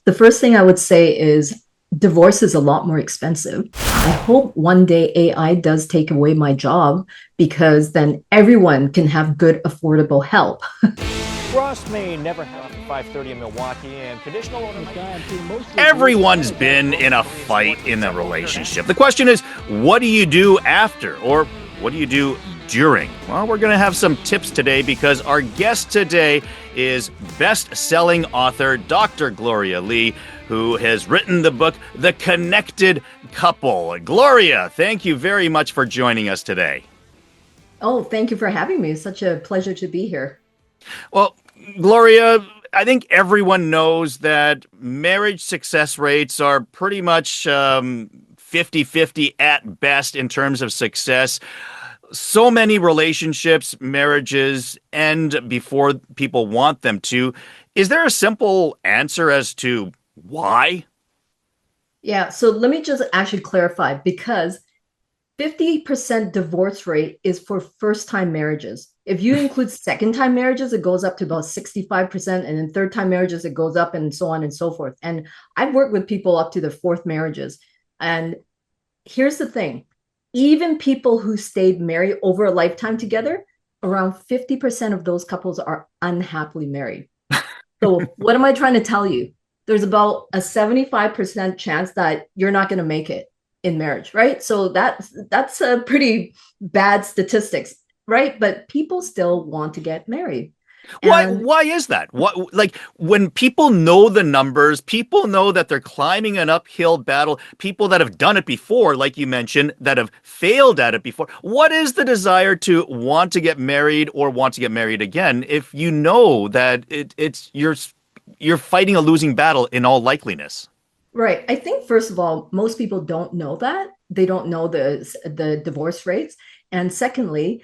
the first thing I would say is divorce is a lot more expensive. I hope one day AI does take away my job because then everyone can have good, affordable help. Frost may never happen at 5:30 in Milwaukee, and traditional owner Everyone's been in a fight in a relationship. The question is, what do you do after, or what do you do during? Well, we're going to have some tips today because our guest today is best-selling author Dr. Gloria Lee, who has written the book The Connected Couple. Gloria, thank you very much for joining us today. Oh, thank you for having me. It's such a pleasure to be here. Well, Gloria, I think everyone knows that marriage success rates are pretty much 50-50 at best in terms of success. So many relationships, marriages end before people want them to. Is there a simple answer as to why? Yeah, so let me just actually clarify because 50% divorce rate is for first-time marriages. If you include second-time marriages, it goes up to about 65%, and then third-time marriages, it goes up and so on and so forth. And I've worked with people up to their fourth marriages. And here's the thing. Even people who stayed married over a lifetime together, around 50% of those couples are unhappily married. So what am I trying to tell you? There's about a 75% chance that you're not going to make it in marriage, right? So that's a pretty bad statistics, right? But people still want to get married. Why is that? What, like, when people know the numbers, people know that they're climbing an uphill battle, people that have done it before, like you mentioned, that have failed at it before. What is the desire to want to get married or want to get married again if you know that you're fighting a losing battle in all likeliness? Right. I think first of all, most people don't know that. They don't know the divorce rates. And secondly,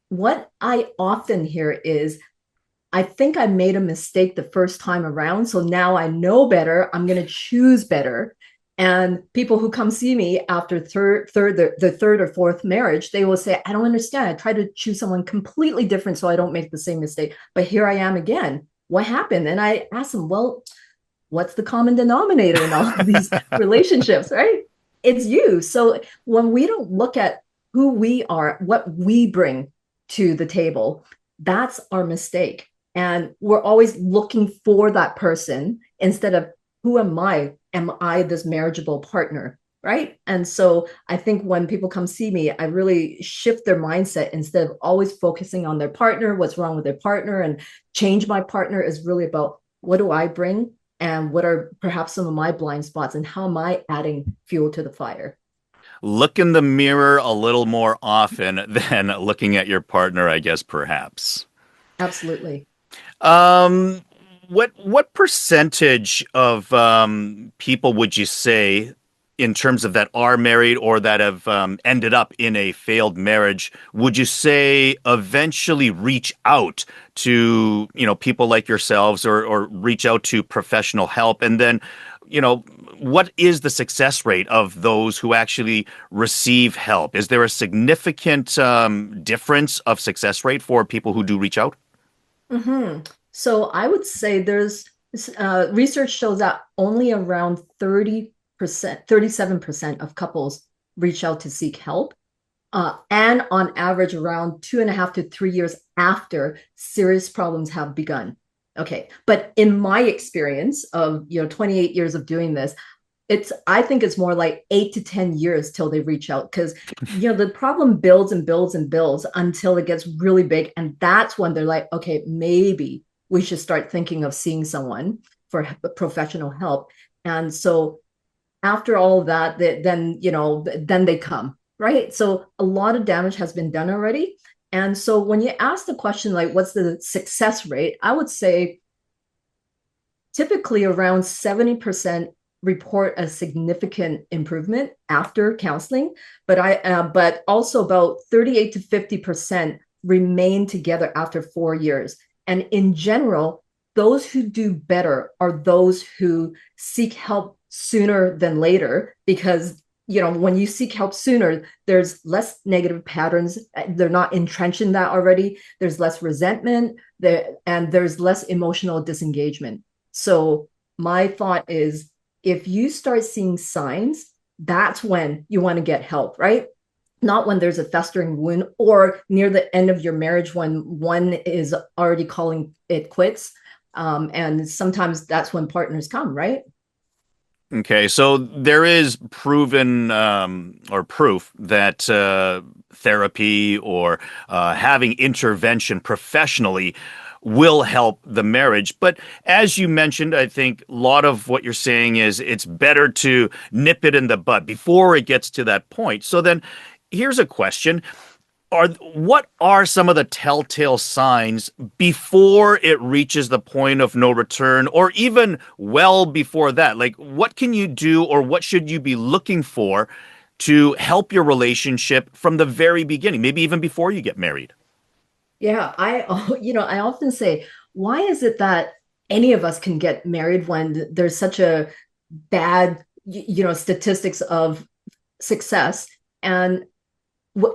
what I often hear is, I think I made a mistake the first time around. So now I know better. I'm going to choose better. And people who come see me after the third or fourth marriage, they will say, I don't understand. I try to choose someone completely different so I don't make the same mistake. But here I am again. What happened? And I ask them, well, what's the common denominator in all of these relationships, right? It's you. So when we don't look at who we are, what we bring to the table, that's our mistake. And we're always looking for that person instead of who am I? Am I this marriageable partner? Right. And so I think when people come see me, I really shift their mindset instead of always focusing on their partner, what's wrong with their partner, and change my partner is really about what do I bring and what are perhaps some of my blind spots and how am I adding fuel to the fire? Look in the mirror a little more often than looking at your partner, I guess, perhaps. Absolutely. Um, what percentage of people would you say, in terms of that are married or that have ended up in a failed marriage, would you say eventually reach out to, people like yourselves or reach out to professional help? And then, what is the success rate of those who actually receive help? Is there a significant difference of success rate for people who do reach out? So I would say there's research shows that only around 30%, 37% of couples reach out to seek help. And on average, around 2.5 to 3 years after serious problems have begun. Okay. But in my experience of 28 years of doing this, I think it's more like 8 to 10 years till they reach out because the problem builds and builds and builds until it gets really big. And that's when they're like, okay, maybe we should start thinking of seeing someone for professional help. And so after all of that, then they come, right? So a lot of damage has been done already. And so when you ask the question, like, what's the success rate? I would say typically around 70% report a significant improvement after counseling, but also about 38 to 50% remain together after 4 years. And in general, those who do better are those who seek help sooner than later because when you seek help sooner, there's less negative patterns. They're not entrenched in that already. There's less resentment and there's less emotional disengagement. So my thought is if you start seeing signs, that's when you want to get help, right? Not when there's a festering wound or near the end of your marriage when one is already calling it quits. And sometimes that's when partners come, right? Okay, so there is proven or proof that therapy or having intervention professionally will help the marriage. But as you mentioned, I think a lot of what you're saying is it's better to nip it in the bud before it gets to that point. So then here's a question. What are some of the telltale signs before it reaches the point of no return or even well before that? Like what can you do or what should you be looking for to help your relationship from the very beginning, maybe even before you get married? Yeah, I often say, why is it that any of us can get married when there's such a bad, statistics of success? And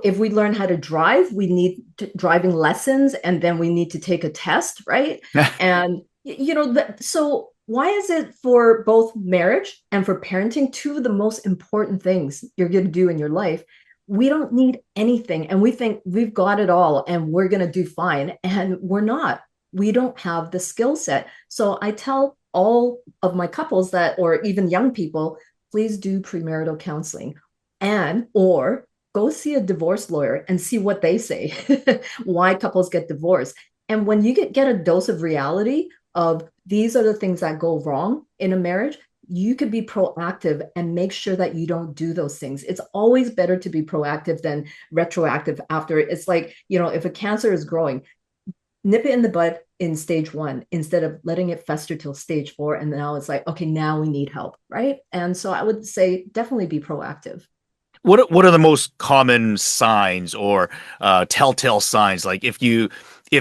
if we learn how to drive, we need driving lessons, and then we need to take a test, right? And so why is it for both marriage and for parenting, two of the most important things you're going to do in your life? We don't need anything, and we think we've got it all, and we're going to do fine, and we're not. We don't have the skill set. So I tell all of my couples that, or even young people, please do premarital counseling, and or go see a divorce lawyer and see what they say, why couples get divorced. And when you get a dose of reality of these are the things that go wrong in a marriage, you could be proactive and make sure that you don't do those things. It's always better to be proactive than retroactive after. It's like, if a cancer is growing, nip it in the bud in stage one instead of letting it fester till stage four. And now it's like, okay, now we need help, right? And so I would say definitely be proactive. What are the most common signs or telltale signs? Like if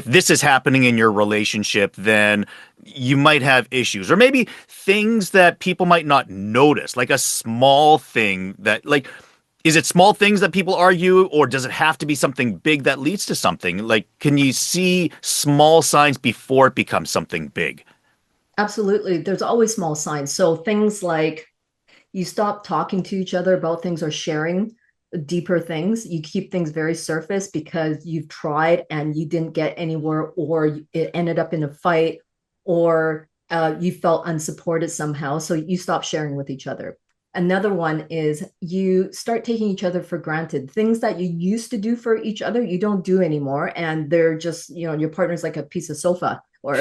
this is happening in your relationship, then you might have issues, or maybe things that people might not notice, like a small thing that like. Is it small things that people argue, or does it have to be something big that leads to something? Like, can you see small signs before it becomes something big? Absolutely. There's always small signs. So things like you stop talking to each other about things or sharing deeper things. You keep things very surface because you've tried and you didn't get anywhere, or it ended up in a fight, or you felt unsupported somehow. So you stop sharing with each other. Another one is you start taking each other for granted. Things that you used to do for each other, you don't do anymore. And they're just, your partner's like a piece of sofa or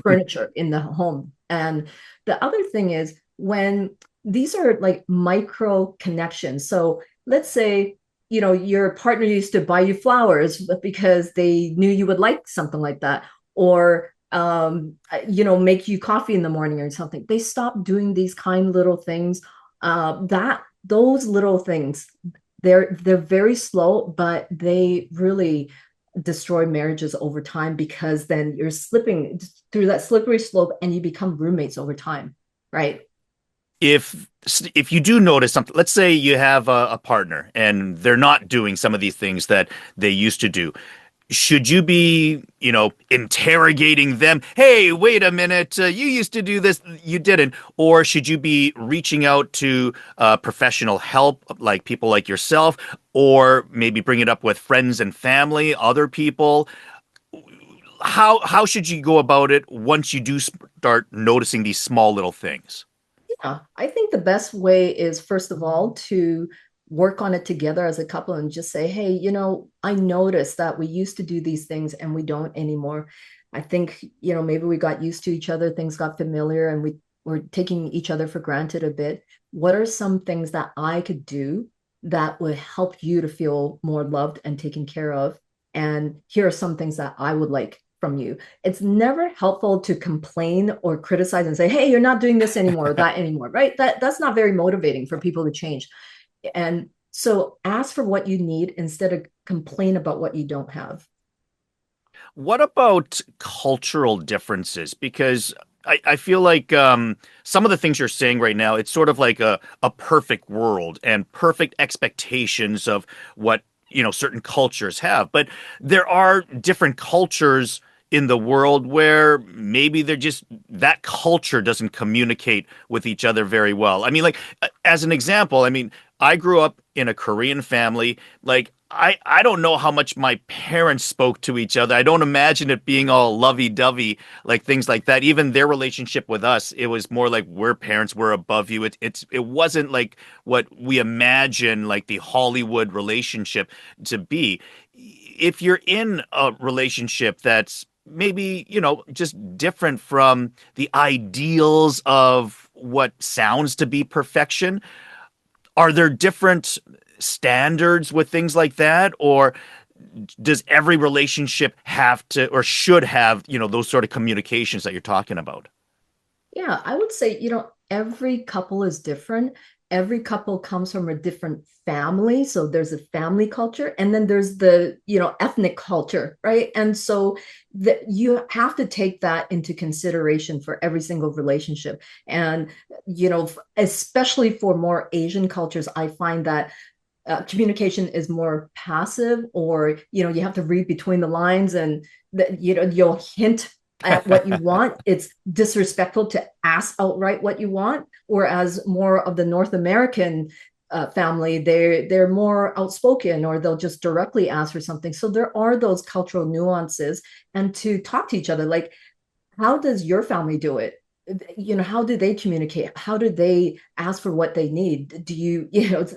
furniture in the home. And the other thing is when these are like micro connections. So let's say, your partner used to buy you flowers because they knew you would like something like that, or make you coffee in the morning or something. They stop doing these kind little things. That those little things, they're very slow, but they really destroy marriages over time because then you're slipping through that slippery slope and you become roommates over time, right? if if you do notice something, let's say you have a partner and they're not doing some of these things that they used to do, should you be, interrogating them? Hey, wait a minute, you used to do this, you didn't. Or should you be reaching out to professional help, like people like yourself, or maybe bring it up with friends and family, other people? How should you go about it once you do start noticing these small little things? Yeah, I think the best way is, first of all, to work on it together as a couple and just say, hey, I noticed that we used to do these things and we don't anymore. I think, maybe we got used to each other, things got familiar, and we were taking each other for granted a bit. What are some things that I could do that would help you to feel more loved and taken care of? And here are some things that I would like from you. It's never helpful to complain or criticize and say, hey, you're not doing this anymore or that anymore, right? That's not very motivating for people to change. And so ask for what you need instead of complain about what you don't have. What about cultural differences? Because I feel like some of the things you're saying right now, it's sort of like a perfect world and perfect expectations of what, certain cultures have. But there are different cultures in the world where maybe they're just that culture doesn't communicate with each other very well. I mean, like as an example, I mean, I grew up in a Korean family. Like I don't know how much my parents spoke to each other. I don't imagine it being all lovey-dovey, like things like that. Even their relationship with us, it was more like we're parents, we're above you. It wasn't like what we imagine like the Hollywood relationship to be. If you're in a relationship that's maybe, just different from the ideals of what sounds to be perfection, are there different standards with things like that? Or does every relationship have to or should have, those sort of communications that you're talking about? Yeah, I would say, every couple is different. Every couple comes from a different family. So there's a family culture, and then there's the, ethnic culture, right? And so you have to take that into consideration for every single relationship. And, especially for more Asian cultures, I find that communication is more passive, or you have to read between the lines, and you'll hint at what you want. It's disrespectful to ask outright what you want, whereas more of the North American family, they're more outspoken, or they'll just directly ask for something. So there are those cultural nuances, and to talk to each other, like, how does your family do it? How do they communicate? How do they ask for what they need? Do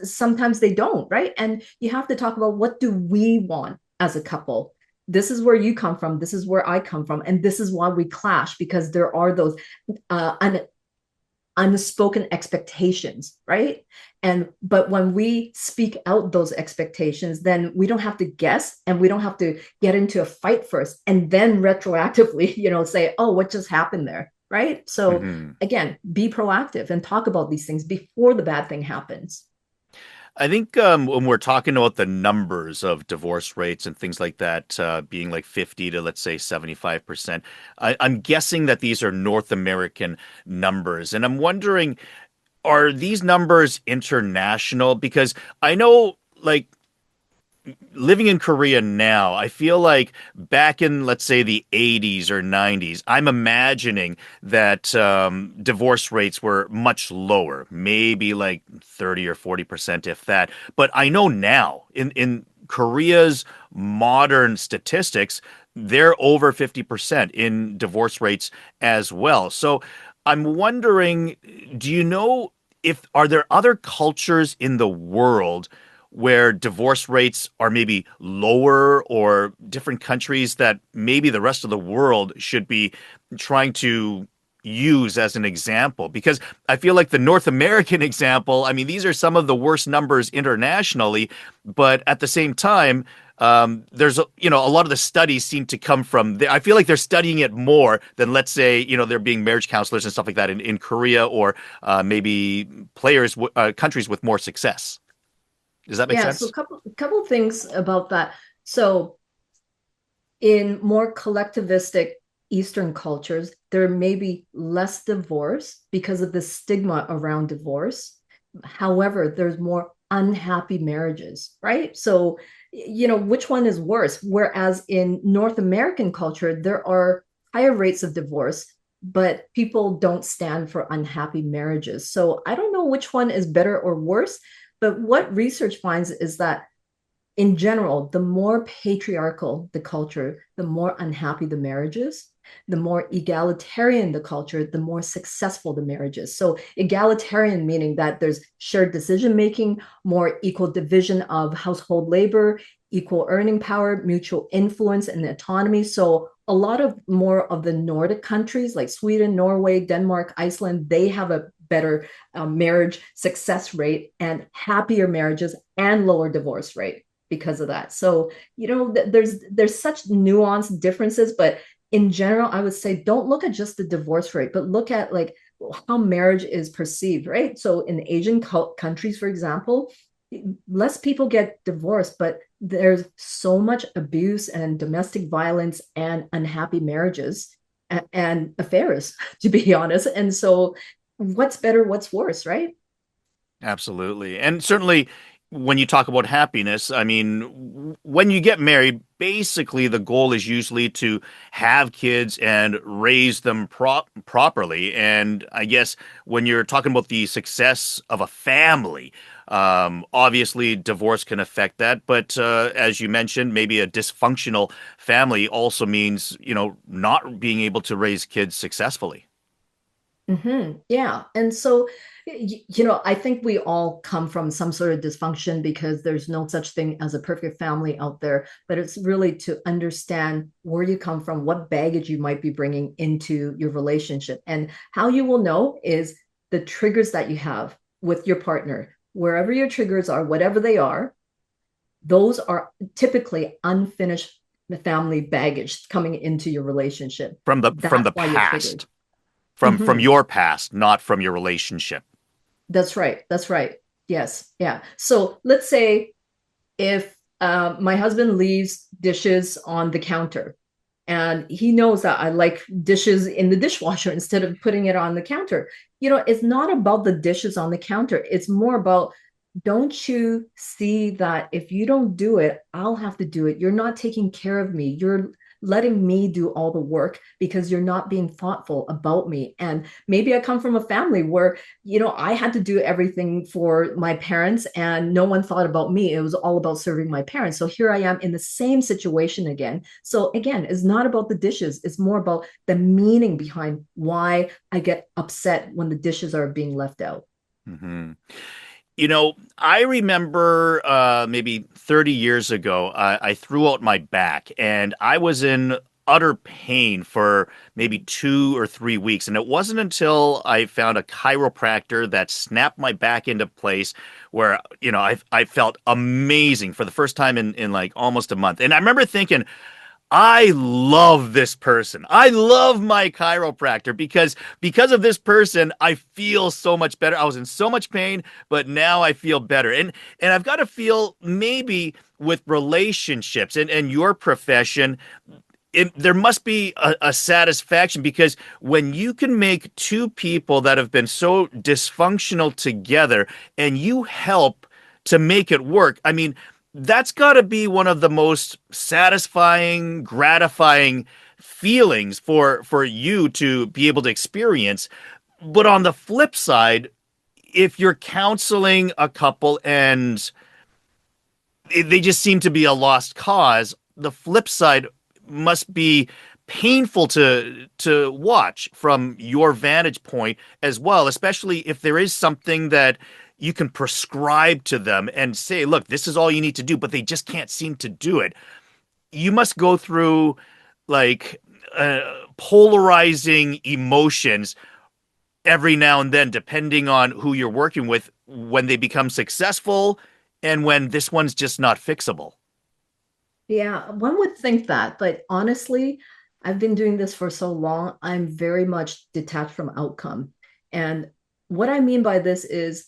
sometimes they don't, right? And you have to talk about, what do we want as a couple? This is where you come from, this is where I come from, and this is why we clash, because there are those unspoken expectations, right? But when we speak out those expectations, then we don't have to guess, and we don't have to get into a fight first and then retroactively, say, oh, what just happened there, right? So Mhm. again, be proactive and talk about these things before the bad thing happens. I think when we're talking about the numbers of divorce rates and things like that, being like 50 to let's say 75%, I'm guessing that these are North American numbers. And I'm wondering, are these numbers international? Because I know, like, living in Korea now, I feel like back in, let's say, the 80s or 90s, I'm imagining that divorce rates were much lower, maybe like 30 or 40%, if that. But I know now in Korea's modern statistics, they're over 50% in divorce rates as well. So I'm wondering, do you know if are there other cultures in the world where divorce rates are maybe lower, or different countries that maybe the rest of the world should be trying to use as an example? Because I feel like the North American example, I mean, these are some of the worst numbers internationally, but at the same time, there's a lot of the studies seem to come from I feel like they're studying it more than, let's say, they're being marriage counselors and stuff like that in Korea, or maybe countries with more success. Does that make Yeah, so sense? a couple things about that. So in more collectivistic Eastern cultures, there may be less divorce because of the stigma around divorce. However, there's more unhappy marriages, right? So, which one is worse? Whereas in North American culture, there are higher rates of divorce, but people don't stand for unhappy marriages. So I don't know which one is better or worse, but what research finds is that in general, the more patriarchal the culture, the more unhappy the marriages. The more egalitarian the culture, the more successful the marriages. So, egalitarian meaning that there's shared decision making, more equal division of household labor, equal earning power, mutual influence, and autonomy. So, a lot of more of the Nordic countries like Sweden, Norway, Denmark, Iceland, they have a better marriage success rate and happier marriages and lower divorce rate because of that. So, there's such nuanced differences, but in general, I would say don't look at just the divorce rate, but look at like how marriage is perceived, right? So in Asian countries, for example, less people get divorced, but there's so much abuse and domestic violence and unhappy marriages and affairs, to be honest. And so, what's better, what's worse, right? Absolutely. And certainly when you talk about happiness, I mean, when you get married, basically the goal is usually to have kids and raise them properly. And I guess when you're talking about the success of a family, obviously divorce can affect that. But as you mentioned, maybe a dysfunctional family also means, not being able to raise kids successfully. Yeah. And so, I think we all come from some sort of dysfunction because there's no such thing as a perfect family out there. But it's really to understand where you come from, what baggage you might be bringing into your relationship. And how you will know is the triggers that you have with your partner. Wherever your triggers are, whatever they are, those are typically unfinished family baggage coming into your relationship. From the That's why you're triggered. past, from Mhm. your past, not from your relationship. That's right. That's right. Yes. Yeah. So let's say if my husband leaves dishes on the counter and he knows that I like dishes in the dishwasher instead of putting it on the counter. It's not about the dishes on the counter. It's more about, don't you see that if you don't do it, I'll have to do it. You're not taking care of me. You're letting me do all the work because you're not being thoughtful about me. And maybe I come from a family where, I had to do everything for my parents and no one thought about me. It was all about serving my parents. So here I am in the same situation again. So again, it's not about the dishes. It's more about the meaning behind why I get upset when the dishes are being left out. Hmm. I remember maybe 30 years ago, I threw out my back and I was in utter pain for maybe 2 or 3 weeks. And it wasn't until I found a chiropractor that snapped my back into place where, I felt amazing for the first time in like almost a month. And I remember thinking, I love this person. I love my chiropractor because of this person, I feel so much better. I was in so much pain, but now I feel better. And I've got to feel maybe with relationships and your profession, there must be a satisfaction because when you can make two people that have been so dysfunctional together and you help to make it work, I mean, that's got to be one of the most satisfying, gratifying feelings for you to be able to experience. But on the flip side, if you're counseling a couple and they just seem to be a lost cause, the flip side must be painful to watch from your vantage point as well, especially if there is something that you can prescribe to them and say, look, this is all you need to do, but they just can't seem to do it. You must go through like polarizing emotions every now and then, depending on who you're working with, when they become successful and when this one's just not fixable. Yeah, one would think that, but honestly, I've been doing this for so long, I'm very much detached from outcome. And what I mean by this is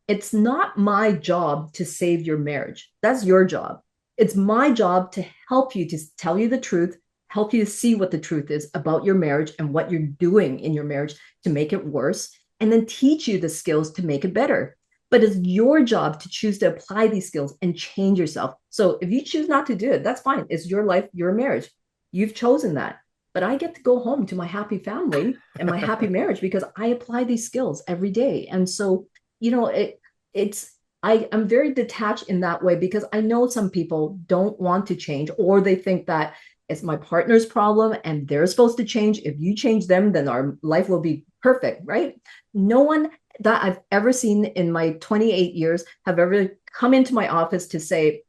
it's not my job to save your marriage. That's your job. It's my job to help you, to tell you the truth, help you to see what the truth is about your marriage and what you're doing in your marriage to make it worse, and then teach you the skills to make it better. But it's your job to choose to apply these skills and change yourself. So if you choose not to do it, that's fine. It's your life, your marriage. You've chosen that. But I get to go home to my happy family and my happy marriage because I apply these skills every day. And so, it's I'm very detached in that way because I know some people don't want to change, or they think that it's my partner's problem and they're supposed to change. If you change them, then our life will be perfect, right? No one that I've ever seen in my 28 years have ever come into my office to say,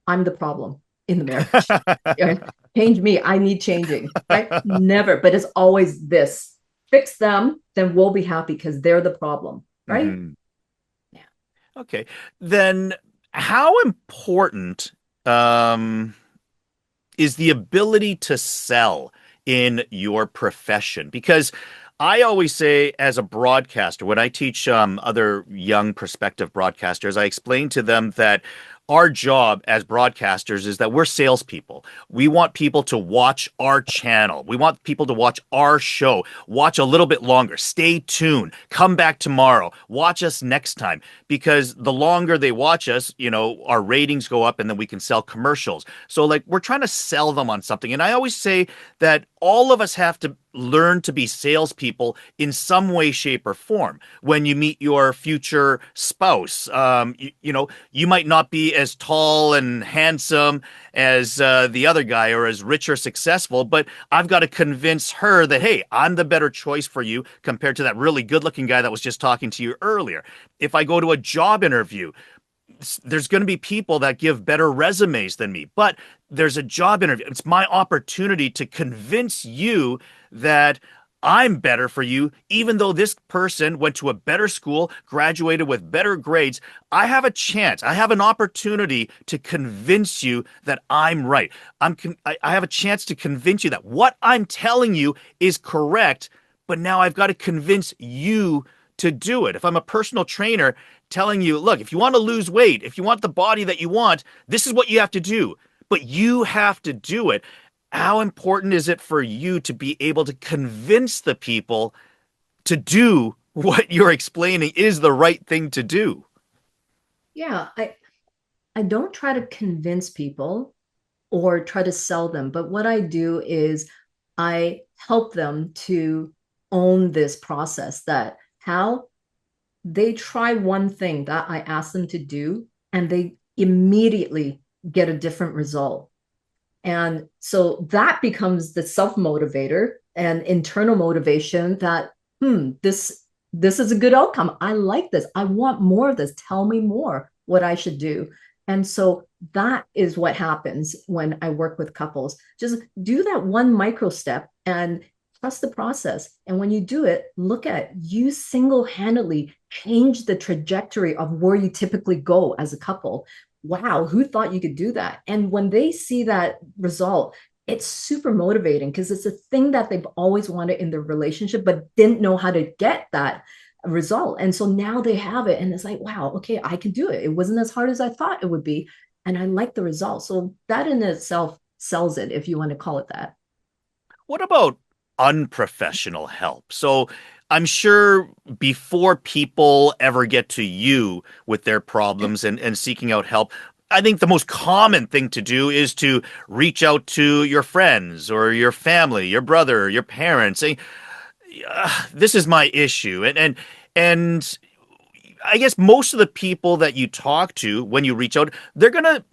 I'm the problem in the marriage. Change me. I need changing, right? Never. But it's always this: fix them, then we'll be happy because they're the problem, right? Hmm. Yeah. Okay. Then how important um, is the ability to sell in your profession? Because I always say, as a broadcaster, when I teach other young prospective broadcasters, I explain to them that our job as broadcasters is that we're salespeople. We want people to watch our channel. We want people to watch our show, watch a little bit longer, stay tuned, come back tomorrow, watch us next time. Because the longer they watch us, our ratings go up and then we can sell commercials. So, like, we're trying to sell them on something. And I always say that all of us have to learn to be salespeople in some way, shape, or form. When you meet your future spouse, you might not be as tall and handsome as the other guy or as rich or successful, but I've got to convince her that, hey, I'm the better choice for you compared to that really good looking guy that was just talking to you earlier. If I go to a job interview, there's going to be people that give better resumes than me, but there's a job interview. It's my opportunity to convince you that I'm better for you, even though this person went to a better school, graduated with better grades. I have a chance. I have an opportunity to convince you that I'm right. I have a chance to convince you that what I'm telling you is correct, but now I've got to convince you to do it. If I'm a personal trainer telling you, look, if you want to lose weight, if you want the body that you want, this is what you have to do, but you have to do it. How important is it for you to be able to convince the people to do what you're explaining is the right thing to do? Yeah, I don't try to convince people or try to sell them, but what I do is I help them to own this process, that how they try one thing that I ask them to do and they immediately get a different result. And so that becomes the self motivator and internal motivation that, this is a good outcome. I like this. I want more of this. Tell me more what I should do. And so that is what happens when I work with couples. Just do that one micro step and trust the process. And when you do it, look at you single-handedly change the trajectory of where you typically go as a couple. Wow, who thought you could do that? And when they see that result, it's super motivating because it's a thing that they've always wanted in their relationship, but didn't know how to get that result. And so now they have it, and it's like, wow, okay, I can do it. It wasn't as hard as I thought it would be. And I like the result. So that in itself sells it, if you want to call it that. What about unprofessional help? So I'm sure before people ever get to you with their problems and seeking out help, I think the most common thing to do is to reach out to your friends or your family, your brother, your parents, saying, "This is my issue." And I guess most of the people that you talk to when you reach out, they're gonna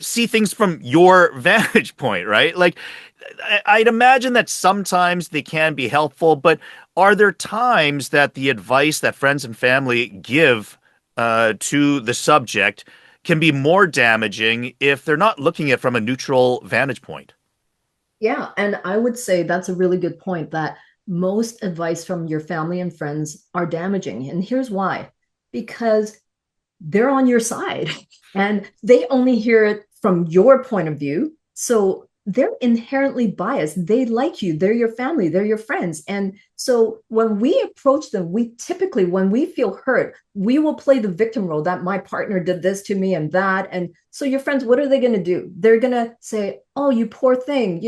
see things from your vantage point, right? Like, I'd imagine that sometimes they can be helpful, but are there times that the advice that friends and family give to the subject can be more damaging if they're not looking at it from a neutral vantage point? Yeah, and I would say that's a really good point, that most advice from your family and friends are damaging. And here's why. Because they're on your side and they only hear it from your point of view. So they're inherently biased. They like you, they're your family, they're your friends. And so when we approach them, we typically, when we feel hurt, we will play the victim role, that my partner did this to me and that. And so your friends, what are they going to do? They're going to say, oh, you poor thing,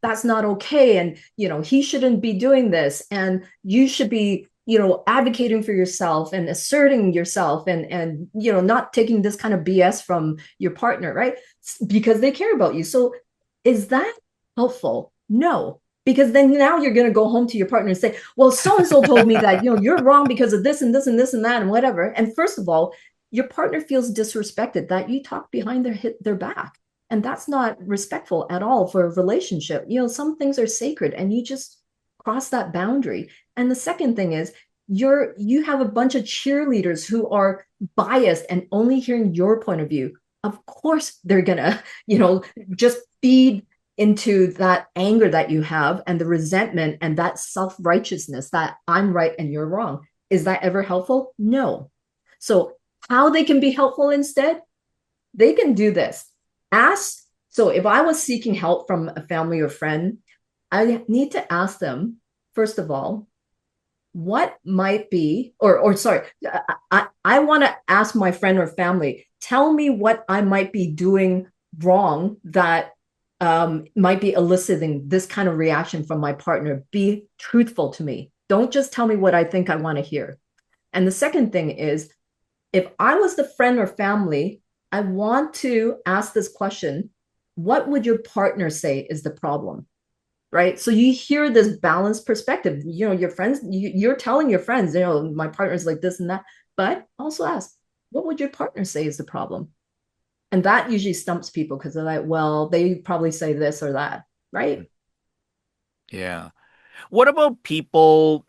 that's not okay. And, he shouldn't be doing this. And you should be advocating for yourself and asserting yourself, and not taking this kind of BS from your partner, right? Because they care about you. So is that helpful? No, because then now you're going to go home to your partner and say, well, so and so told me that you're wrong because of this and this and this and that and whatever. And first of all, your partner feels disrespected that you talk behind their back, and that's not respectful at all for a relationship. Some things are sacred, and you just cross that boundary. And the second thing is, you have a bunch of cheerleaders who are biased and only hearing your point of view. Of course they're gonna just feed into that anger that you have and the resentment and that self-righteousness that I'm right and you're wrong. Is that ever helpful? No. So how they can be helpful instead, they can do this. So if I was seeking help from a family or friend, I need to ask them, first of all, what might be, or sorry, I want to ask my friend or family, tell me what I might be doing wrong that might be eliciting this kind of reaction from my partner. Be truthful to me. Don't just tell me what I think I want to hear. And the second thing is, if I was the friend or family, I want to ask this question: what would your partner say is the problem? Right. So you hear this balanced perspective. Your friends, you're telling your friends, my partner's like this and that, but also ask, what would your partner say is the problem? And that usually stumps people because they're like, well, they probably say this or that. Right. Yeah. What about people?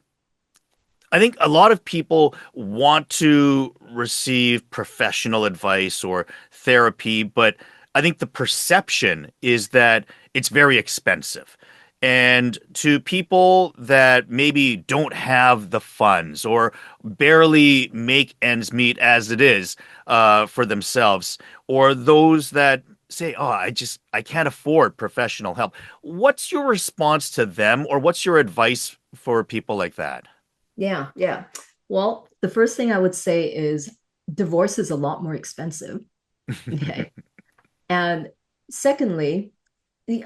I think a lot of people want to receive professional advice or therapy, but I think the perception is that it's very expensive. And to people that maybe don't have the funds or barely make ends meet as it is for themselves, or those that say, "Oh, I can't afford professional help." What's your response to them, or what's your advice for people like that? Yeah. Yeah. Well, the first thing I would say is divorce is a lot more expensive. Okay. And secondly,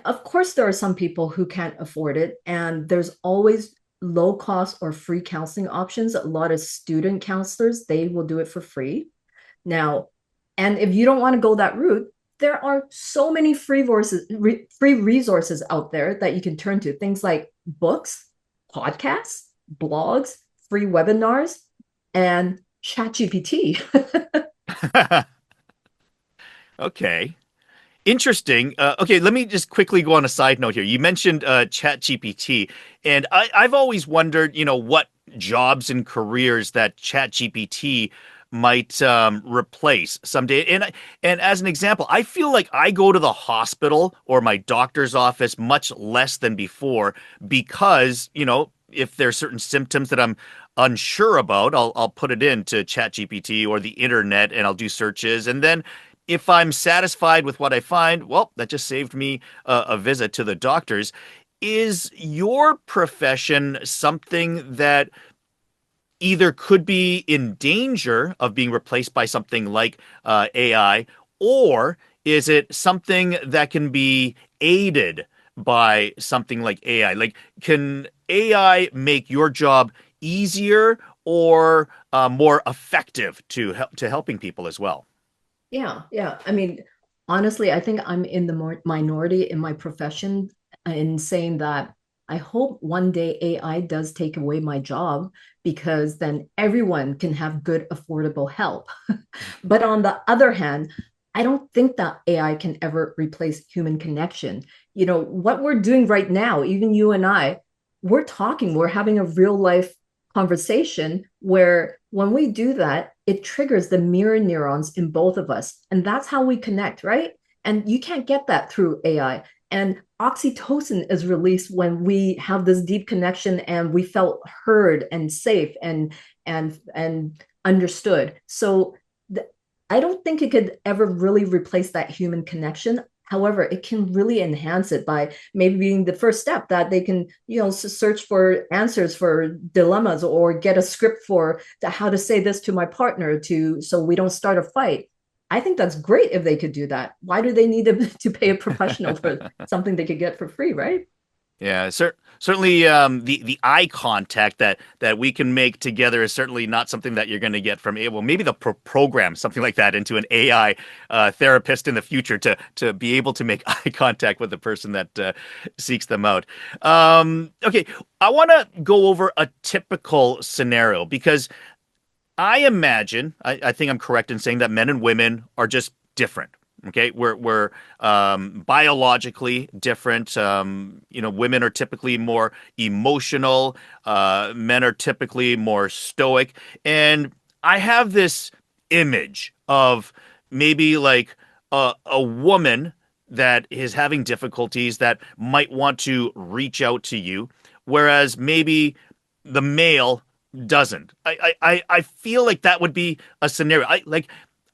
of course, there are some people who can't afford it, and there's always low cost or free counseling options. A lot of student counselors, they will do it for free. Now, and if you don't want to go that route, there are so many free resources out there that you can turn to. Things like books, podcasts, blogs, free webinars, and ChatGPT. Okay. Interesting. Okay, let me just quickly go on a side note here. You mentioned ChatGPT, and I've always wondered, what jobs and careers that ChatGPT might replace someday. And as an example, I feel like I go to the hospital or my doctor's office much less than before because, if there's certain symptoms that I'm unsure about, I'll put it into ChatGPT or the internet and I'll do searches, and then if I'm satisfied with what I find, well, that just saved me a visit to the doctors. Is your profession something that either could be in danger of being replaced by something like AI, or is it something that can be aided by something like AI? Like, can AI make your job easier or more effective to helping people as well? Yeah, yeah. I mean, honestly, I think I'm in the minority in my profession in saying that I hope one day AI does take away my job because then everyone can have good, affordable help. But on the other hand, I don't think that AI can ever replace human connection. What we're doing right now, even you and I, we're having a real life conversation where when we do that, it triggers the mirror neurons in both of us. And that's how we connect, right? And you can't get that through AI. And oxytocin is released when we have this deep connection and we felt heard and safe and understood. So I don't think it could ever really replace that human connection. However, it can really enhance it by maybe being the first step that they can, search for answers for dilemmas or get a script for how to say this to my partner so we don't start a fight. I think that's great if they could do that. Why do they need to pay a professional for something they could get for free, right? Yeah, certainly the eye contact that we can make together is certainly not something that you're going to get from AI. Well, maybe they'll program something like that into an AI therapist in the future to be able to make eye contact with the person that seeks them out. Okay, I want to go over a typical scenario because I imagine I think I'm correct in saying that men and women are just different. Okay, we're biologically different. Women are typically more emotional. Men are typically more stoic. And I have this image of maybe like a woman that is having difficulties that might want to reach out to you, whereas maybe the male doesn't. I feel like that would be a scenario.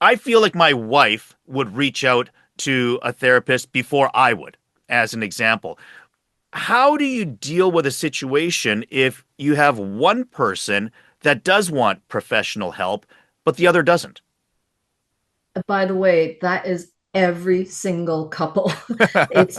I feel like my wife would reach out to a therapist before I would, as an example. How do you deal with a situation if you have one person that does want professional help, but the other doesn't? By the way, that is every single couple. It's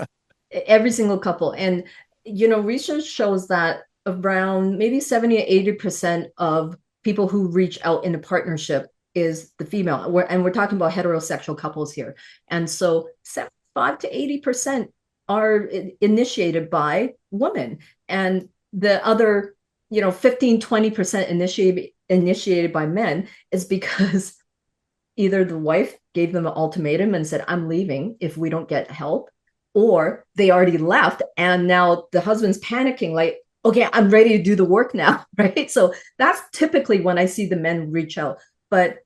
every single couple. And, research shows that around maybe 70 or 80% of people who reach out in a partnership is the female. And we're talking about heterosexual couples here. And so 75 to 80% are initiated by women. And the other, 15, 20% initiated by men is because either the wife gave them an ultimatum and said, I'm leaving if we don't get help, or they already left and now the husband's panicking, like, okay, I'm ready to do the work now, right? So that's typically when I see the men reach out. But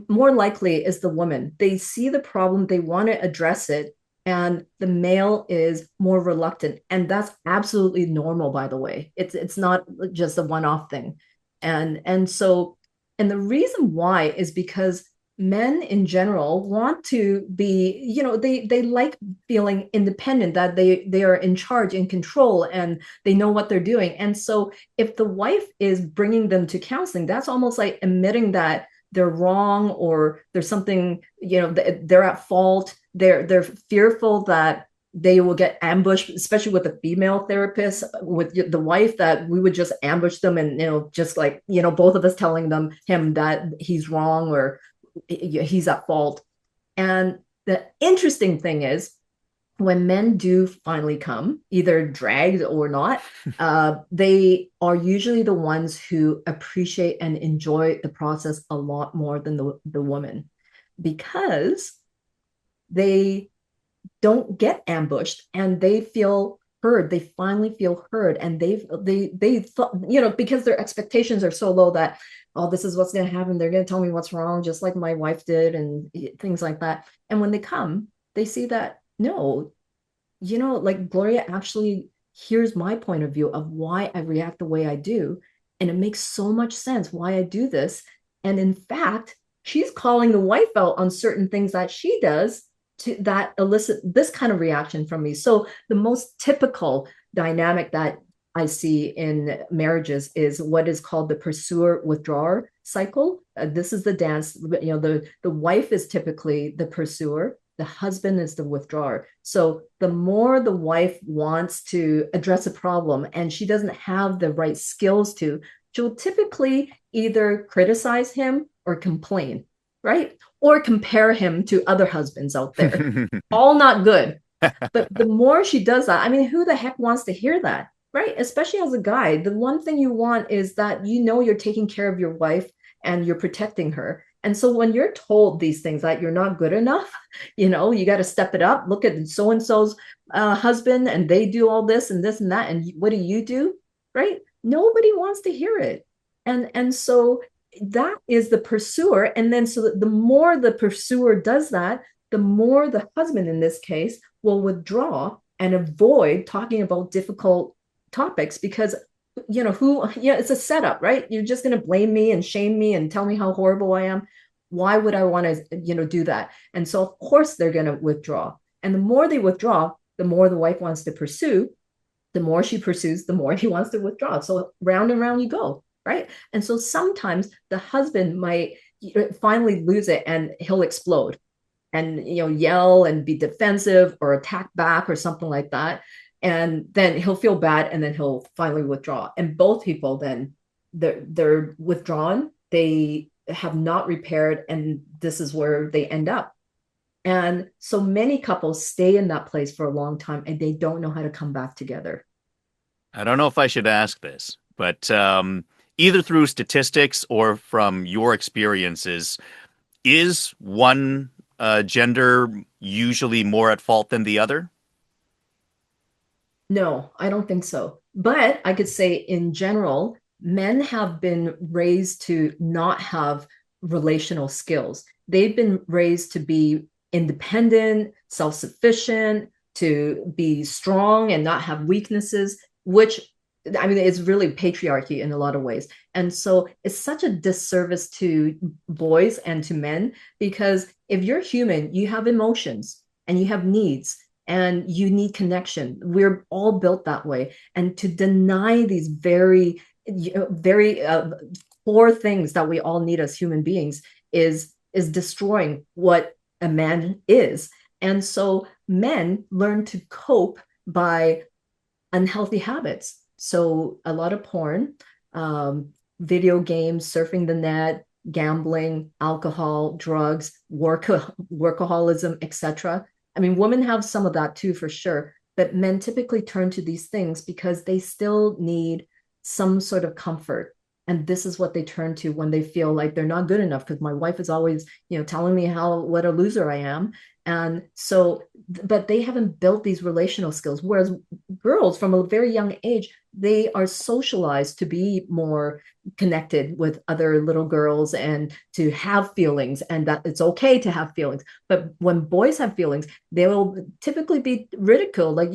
more likely is the woman. They see the problem, they want to address it, and the male is more reluctant. And that's absolutely normal, by the way. It's not just a one-off thing. And the reason why is because men in general want to be, they like feeling independent, that they are in charge, in control, and they know what they're doing. And so if the wife is bringing them to counseling, that's almost like admitting that they're wrong, or there's something, they're at fault. They're fearful that they will get ambushed, especially with the female therapist, with the wife, that we would just ambush them, and just like, both of us telling him that he's wrong, or he's at fault. And the interesting thing is, when men do finally come, either dragged or not, they are usually the ones who appreciate and enjoy the process a lot more than the woman, because they don't get ambushed and they feel heard. They finally feel heard, and they thought, because their expectations are so low that, oh, this is what's going to happen, they're going to tell me what's wrong, just like my wife did, and things like that. And when they come, they see that, no, like Gloria actually hears my point of view of why I react the way I do, and it makes so much sense why I do this. And in fact, she's calling the wife out on certain things that she does to that elicit this kind of reaction from me. So the most typical dynamic that I see in marriages is what is called the pursuer withdrawer cycle. This is the dance. The wife is typically the pursuer. The husband is the withdrawer. So the more the wife wants to address a problem and she doesn't have the right skills to, she'll typically either criticize him or complain, right? Or compare him to other husbands out there. All not good. But the more she does that, I mean, who the heck wants to hear that, right? Especially as a guy, the one thing you want is that you're taking care of your wife and you're protecting her. And so when you're told these things, that you're not good enough, you got to step it up. Look at so and so's husband, and they do all this and this and that, and what do? Right? Nobody wants to hear it. And so that is the pursuer. And then so the more the pursuer does that, the more the husband in this case will withdraw and avoid talking about difficult topics, because it's a setup, right? You're just going to blame me and shame me and tell me how horrible I am. Why would I want to do that? And so of course they're going to withdraw. And the more they withdraw, the more the wife wants to pursue. The more she pursues, the more he wants to withdraw. So round and round you go, right? And so sometimes the husband might finally lose it and he'll explode and yell and be defensive or attack back or something like that. And then he'll feel bad, and then he'll finally withdraw. And both people then, they're withdrawn, they have not repaired, and this is where they end up. And so many couples stay in that place for a long time and they don't know how to come back together. I don't know if I should ask this, but either through statistics or from your experiences, is one gender usually more at fault than the other? No, I don't think so. But I could say in general, men have been raised to not have relational skills. They've been raised to be independent, self-sufficient, to be strong and not have weaknesses, which, I mean, it's really patriarchy in a lot of ways. And so it's such a disservice to boys and to men, because if you're human, you have emotions and you have needs and you need connection. We're all built that way. And to deny these very, very core things that we all need as human beings is destroying what a man is. And so men learn to cope by unhealthy habits. So a lot of porn, video games, surfing the net, gambling, alcohol, drugs, workaholism, etc. I mean, women have some of that too, for sure. But men typically turn to these things because they still need some sort of comfort. And this is what they turn to when they feel like they're not good enough, because my wife is always, telling me how what a loser I am. And so, but they haven't built these relational skills. Whereas girls from a very young age, they are socialized to be more connected with other little girls and to have feelings, and that it's okay to have feelings. But when boys have feelings, they will typically be ridiculed. Like,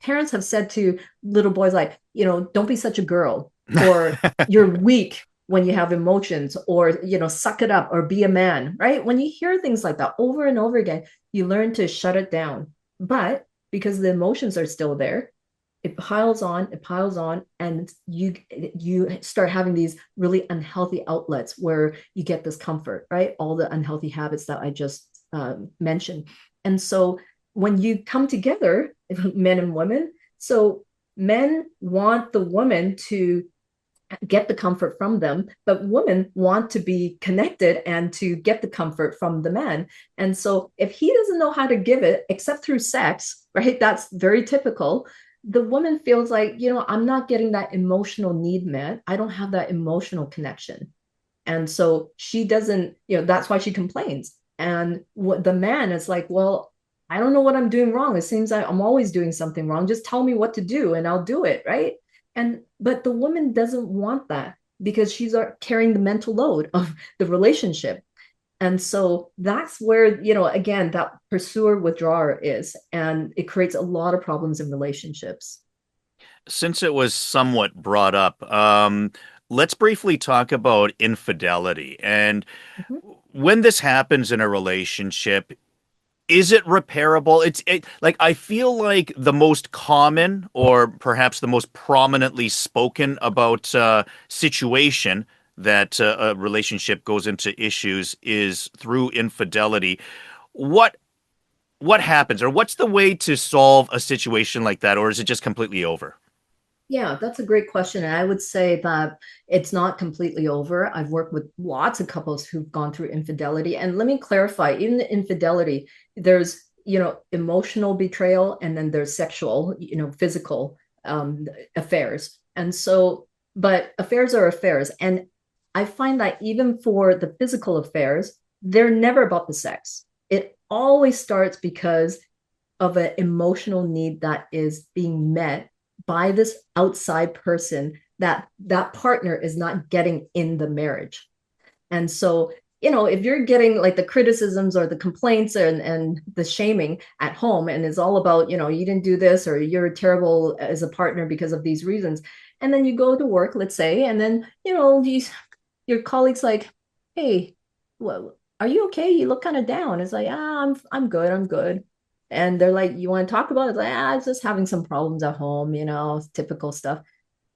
parents have said to little boys, like, don't be such a girl, or you're weak when you have emotions, or suck it up, or be a man, right? When you hear things like that over and over again, you learn to shut it down. But because the emotions are still there, it piles on, and you start having these really unhealthy outlets where you get this comfort, right? All the unhealthy habits that I just mentioned. And so when you come together, men and women, so men want the woman to get the comfort from them, but women want to be connected and to get the comfort from the man. And so if he doesn't know how to give it except through sex, right, that's very typical. The woman feels like, I'm not getting that emotional need met. I don't have that emotional connection. And so she doesn't, that's why she complains. And what the man is like, well, I don't know what I'm doing wrong. It seems like I'm always doing something wrong. Just tell me what to do and I'll do it, right? And but the woman doesn't want that, because she's carrying the mental load of the relationship. And so that's where, again, that pursuer withdrawer is, and it creates a lot of problems in relationships. Since it was somewhat brought up, let's briefly talk about infidelity. And Mhm. when this happens in a relationship, is it repairable? Like, I feel like the most common, or perhaps the most prominently spoken about situation that a relationship goes into issues is through infidelity. What what happens, or what's the way to solve a situation like that, or is it just completely over? Yeah, that's a great question. And I would say that it's not completely over. I've worked with lots of couples who've gone through infidelity. And let me clarify, even the infidelity, there's, emotional betrayal, and then there's sexual, physical affairs. And so, but affairs are affairs. And I find that even for the physical affairs, they're never about the sex. It always starts because of an emotional need that is being met by this outside person that that partner is not getting in the marriage. And so, if you're getting like the criticisms or the complaints and the shaming at home, and it's all about, you didn't do this, or you're terrible as a partner because of these reasons. And then you go to work, let's say, and then, your colleagues like, hey, well, are you okay? You look kind of down. It's like, I'm good, I'm good. And they're like, you want to talk about it? It's like, I'm just having some problems at home, typical stuff.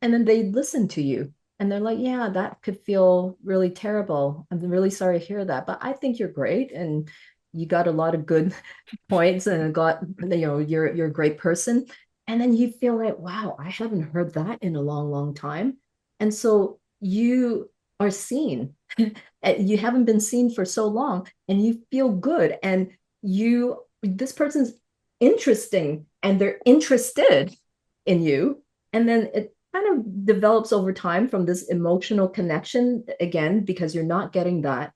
And then they listen to you, and they're like, yeah, that could feel really terrible. I'm really sorry to hear that, but I think you're great, and you got a lot of good points, and got, you're a great person. And then you feel like, wow, I haven't heard that in a long, long time. And so you are seen. You haven't been seen for so long, and you feel good, and this person's interesting, and they're interested in you. And then it kind of develops over time from this emotional connection, again, because you're not getting that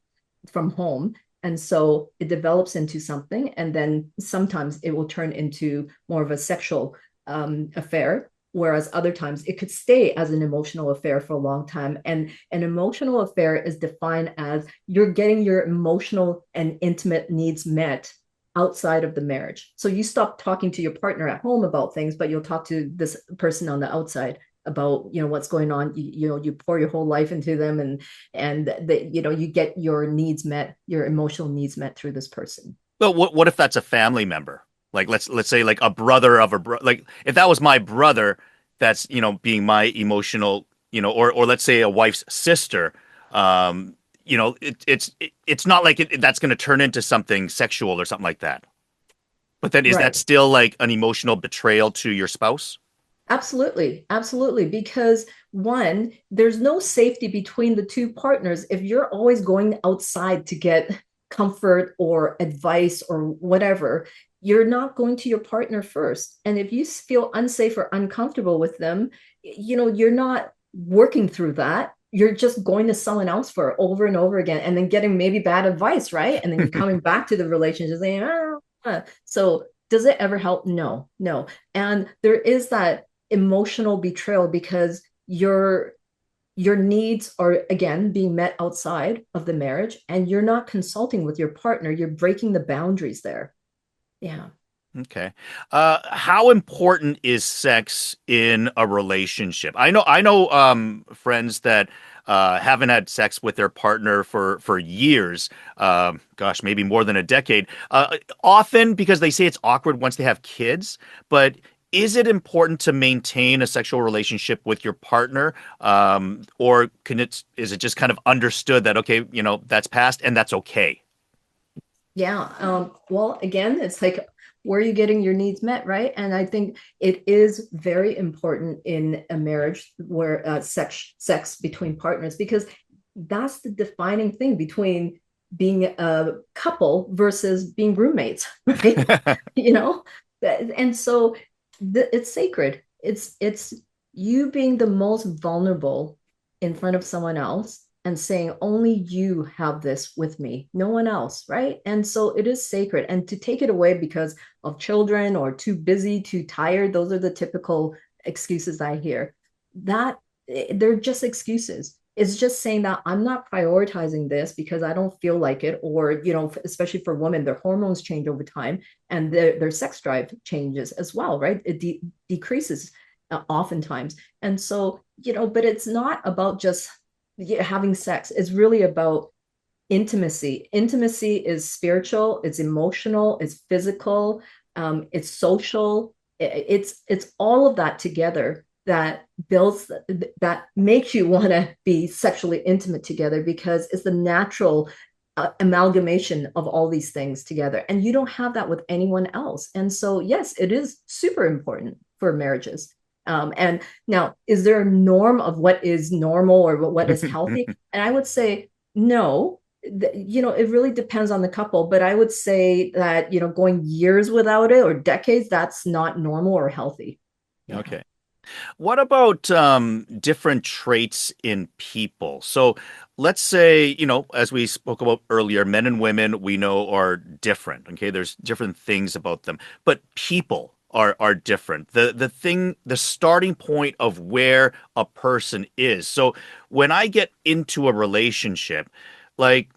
from home. And so it develops into something, and then sometimes it will turn into more of a sexual affair, whereas other times it could stay as an emotional affair for a long time. And an emotional affair is defined as you're getting your emotional and intimate needs met outside of the marriage. So you stop talking to your partner at home about things, but you'll talk to this person on the outside about, what's going on. You pour your whole life into them, and you get your needs met, your emotional needs met through this person. But what if that's a family member? Like, let's say, like a brother of a bro, like if that was my brother, that's being my emotional, or let's say a wife's sister. it's not like that's going to turn into something sexual or something like that. But then is that Right. still like an emotional betrayal to your spouse? Absolutely, absolutely. Because one, there's no safety between the two partners. If you're always going outside to get comfort or advice or whatever, you're not going to your partner first. And if you feel unsafe or uncomfortable with them, you're not working through that. You're just going to someone else for it over and over again, and then getting maybe bad advice, right? And then you're coming back to the relationship saying, so does it ever help? No, no. And there is that emotional betrayal because your needs are again being met outside of the marriage and you're not consulting with your partner, you're breaking the boundaries there. Yeah. Okay. How important is sex in a relationship? I know friends that haven't had sex with their partner for years. Gosh, maybe more than a decade. Often because they say it's awkward once they have kids, but is it important to maintain a sexual relationship with your partner? Or is it just kind of understood that, okay, that's past and that's okay? Yeah. Well, again, it's like, where are you getting your needs met, right? And I think it is very important in a marriage where sex between partners, because that's the defining thing between being a couple versus being roommates, right? you know, and so it's sacred. It's you being the most vulnerable in front of someone else and saying only you have this with me, no one else, right? And so it is sacred, and to take it away because of children or too busy, too tired, those are the typical excuses I hear. That they're just excuses. It's just saying that I'm not prioritizing this because I don't feel like it, or especially for women, their hormones change over time and their sex drive changes as well, right? It decreases oftentimes. And so, but it's not about just having sex. It's really about intimacy. Intimacy is spiritual, it's emotional, it's physical, it's social. It's all of that together that builds, that makes you want to be sexually intimate together, because it's the natural amalgamation of all these things together, and you don't have that with anyone else. And so yes, it is super important for marriages. And now, is there a norm of what is normal or what is healthy? And I would say no. It really depends on the couple, but I would say that, going years without it or decades, that's not normal or healthy. Yeah. Okay. What about different traits in people? So let's say, as we spoke about earlier, men and women we know are different. Okay, there's different things about them, but people are different. The starting point of where a person is. So when I get into a relationship, like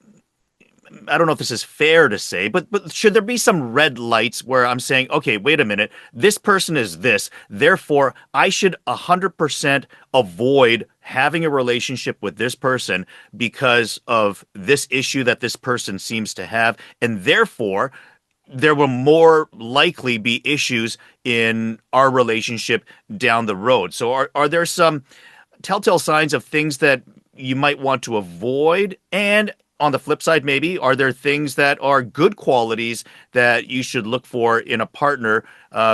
I don't know if this is fair to say, but should there be some red lights where I'm saying, okay, wait a minute, this person is this, therefore I should 100% avoid having a relationship with this person because of this issue that this person seems to have, and therefore there will more likely be issues in our relationship down the road. So are there some telltale signs of things that you might want to avoid? And on the flip side, maybe, are there things that are good qualities that you should look for in a partner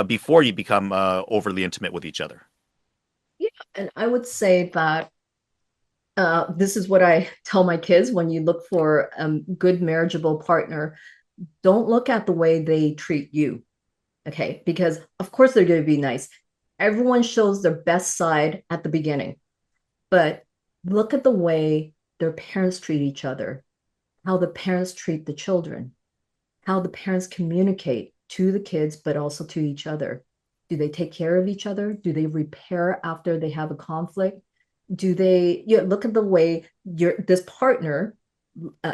before you become overly intimate with each other? Yeah. And I would say that this is what I tell my kids: when you look for a good marriageable partner, don't look at the way they treat you. Okay. Because, of course, they're going to be nice. Everyone shows their best side at the beginning, but look at the way their parents treat each other, how the parents treat the children, how the parents communicate to the kids, but also to each other. Do they take care of each other? Do they repair after they have a conflict? Do they, look at the way this partner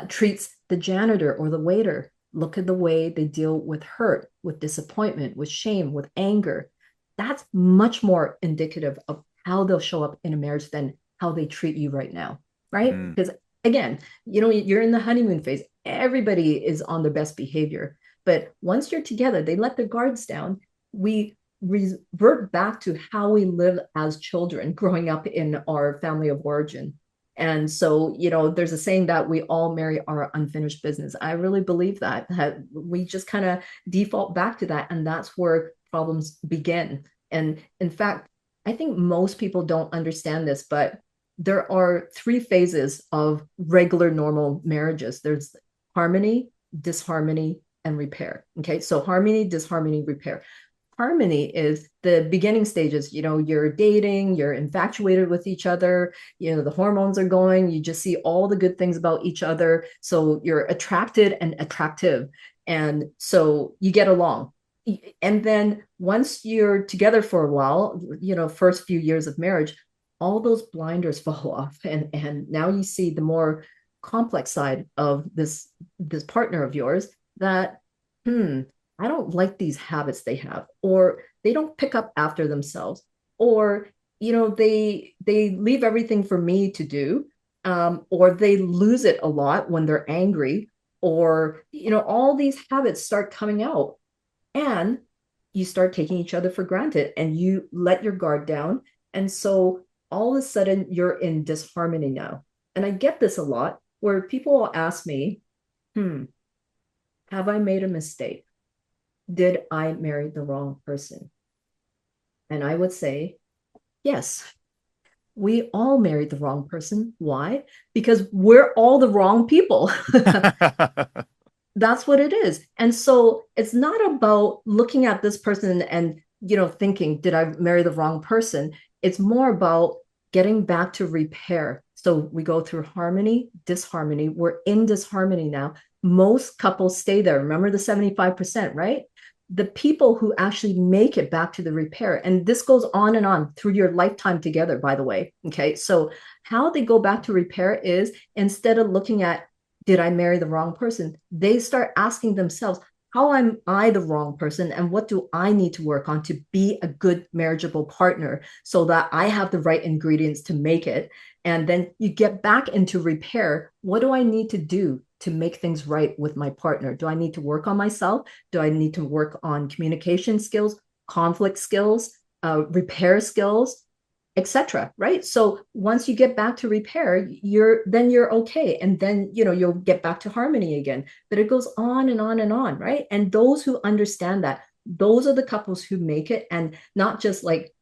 treats the janitor or the waiter. Look at the way they deal with hurt, with disappointment, with shame, with anger. That's much more indicative of how they'll show up in a marriage than how they treat you right now, right? Mm. Because again, you're in the honeymoon phase. Everybody is on their best behavior. But once you're together, they let their guards down. We revert back to how we live as children growing up in our family of origin. And so, there's a saying that we all marry our unfinished business. I really believe that we just kind of default back to that. And that's where problems begin. And in fact, I think most people don't understand this, but there are three phases of regular normal marriages. There's harmony, disharmony, and repair. Okay. So harmony, disharmony, repair. Harmony is the beginning stages. You're dating, you're infatuated with each other, the hormones are going, you just see all the good things about each other, so you're attracted and attractive, and so you get along. And then once you're together for a while, first few years of marriage, all those blinders fall off, and now you see the more complex side of this partner of yours, that I don't like these habits they have, or they don't pick up after themselves, or they leave everything for me to do, or they lose it a lot when they're angry, or all these habits start coming out, and you start taking each other for granted, and you let your guard down, and so all of a sudden you're in disharmony now. And I get this a lot, where people will ask me, have I made a mistake? Did I marry the wrong person? And I would say, yes, we all married the wrong person. Why? Because we're all the wrong people. That's what it is. And so it's not about looking at this person and, thinking, did I marry the wrong person? It's more about getting back to repair. So we go through harmony, disharmony. We're in disharmony now. Most couples stay there. Remember the 75%, right? The people who actually make it back to the repair, and this goes on and on through your lifetime together, by the way. Okay. So how they go back to repair is, instead of looking at, did I marry the wrong person? They start asking themselves, how am I the wrong person? And what do I need to work on to be a good marriageable partner, so that I have the right ingredients to make it? And then you get back into repair. What do I need to do to make things right with my partner? Do I need to work on myself? Do I need to work on communication skills, conflict skills, repair skills, etc.? Right. So once you get back to repair, you're okay, and then you'll get back to harmony again. But it goes on and on and on, right? And those who understand that, those are the couples who make it, and not just like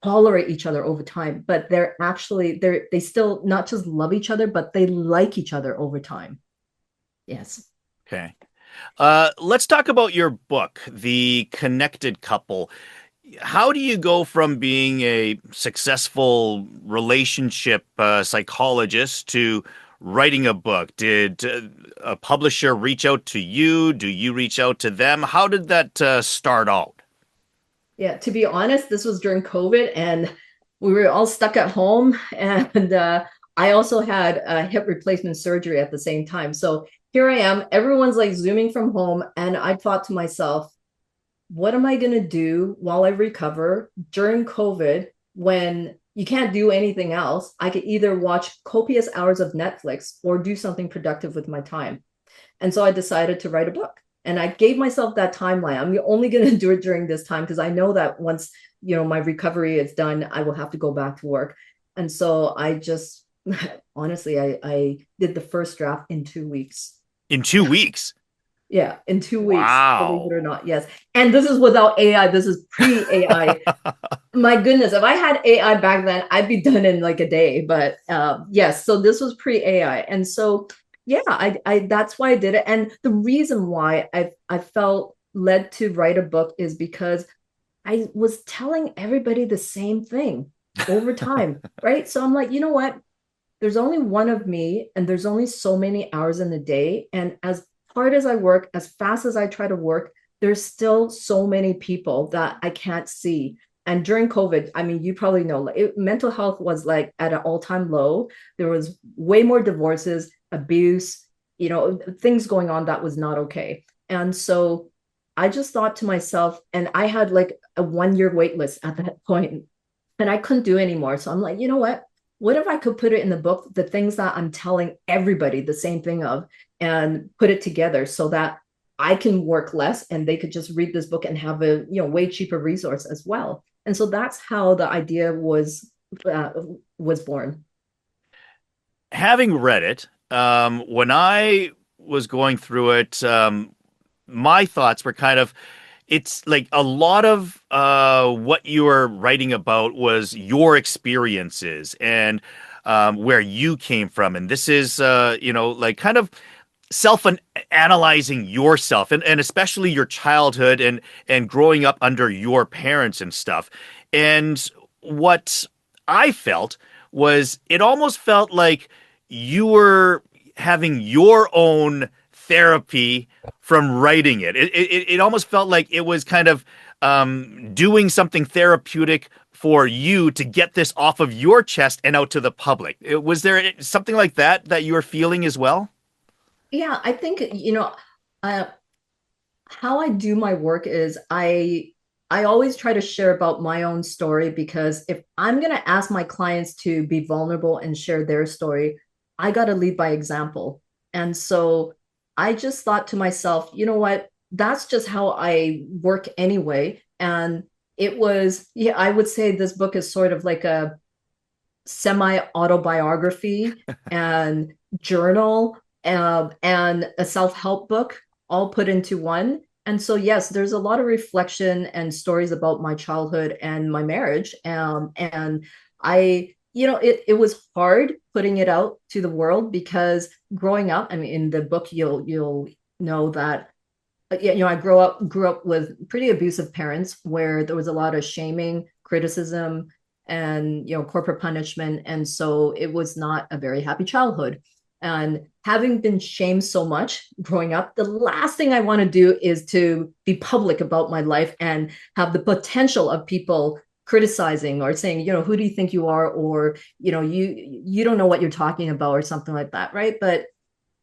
tolerate each other over time, but they still not just love each other, but they like each other over time. Yes. Okay. Let's talk about your book, The Connected Couple. How do you go from being a successful relationship psychologist to writing a book? Did a publisher reach out to you? Do you reach out to them? How did that start out? Yeah, to be honest, this was during COVID, and we were all stuck at home. And I also had a hip replacement surgery at the same time. So here I am, everyone's like Zooming from home. And I thought to myself, what am I going to do while I recover during COVID, when you can't do anything else? I could either watch copious hours of Netflix or do something productive with my time. And so I decided to write a book. And I gave myself that timeline. I'm only going to do it during this time, because I know that once, my recovery is done, I will have to go back to work. And so I just, honestly, I did the first draft in 2 weeks. In 2 weeks? Yeah, in 2 weeks, believe it Wow. or not. Yes. And this is without AI. This is pre-AI. My goodness, if I had AI back then, I'd be done in like a day. But yes, so this was pre-AI. And so yeah, I that's why I did it. And the reason why I felt led to write a book is because I was telling everybody the same thing over time, right? So I'm like, you know what? There's only one of me, and there's only so many hours in the day. And as hard as I work, as fast as I try to work, there's still so many people that I can't see. And during COVID, I mean, you probably know, mental health was like at an all-time low. There was way more divorces, abuse, things going on that was not okay. And so I just thought to myself, and I had like a 1 year wait list at that point, and I couldn't do anymore. So I'm like, you know what? What if I could put it in the book, the things that I'm telling everybody the same thing of, and put it together so that I can work less and they could just read this book and have a way cheaper resource as well. And so that's how the idea was born. having read it, when I was going through it, my thoughts were kind of it's like a lot of what you were writing about was your experiences and where you came from. And this is, like kind of self analyzing yourself and especially your childhood and growing up under your parents and stuff. And what I felt was it almost felt like you were having your own therapy from writing it. It almost felt like it was kind of doing something therapeutic for you to get this off of your chest and out to the public. Was there something like that you were feeling as well? Yeah, I think, uh, how I do my work is I always try to share about my own story because if I'm going to ask my clients to be vulnerable and share their story, I got to lead by example. And so I just thought to myself, you know what? That's just how I work anyway. And it was, yeah, I would say this book is sort of like a semi autobiography and journal and a self help book all put into one. And so, yes, there's a lot of reflection and stories about my childhood and my marriage. And it was hard putting it out to the world because growing up, I mean, in the book, you'll know that I grew up with pretty abusive parents where there was a lot of shaming, criticism, and corporate punishment, and so it was not a very happy childhood. And having been shamed so much growing up, the last thing I want to do is to be public about my life and have the potential of people criticizing or saying, who do you think you are, or you don't know what you're talking about, or something like that, right? But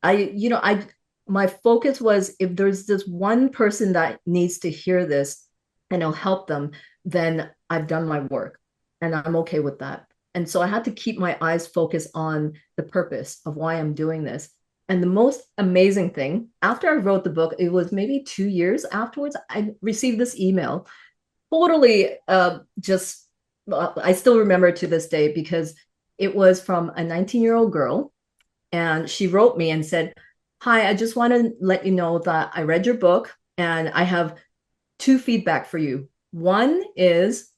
I my focus was if there's this one person that needs to hear this and it'll help them, then I've done my work and I'm okay with that. And so I had to keep my eyes focused on the purpose of why I'm doing this. And the most amazing thing, after I wrote the book, it was maybe 2 years afterwards, I received this email. Totally just, I still remember to this day because it was from a 19-year-old girl. And she wrote me and said, "Hi, I just want to let you know that I read your book and I have two feedback for you. One is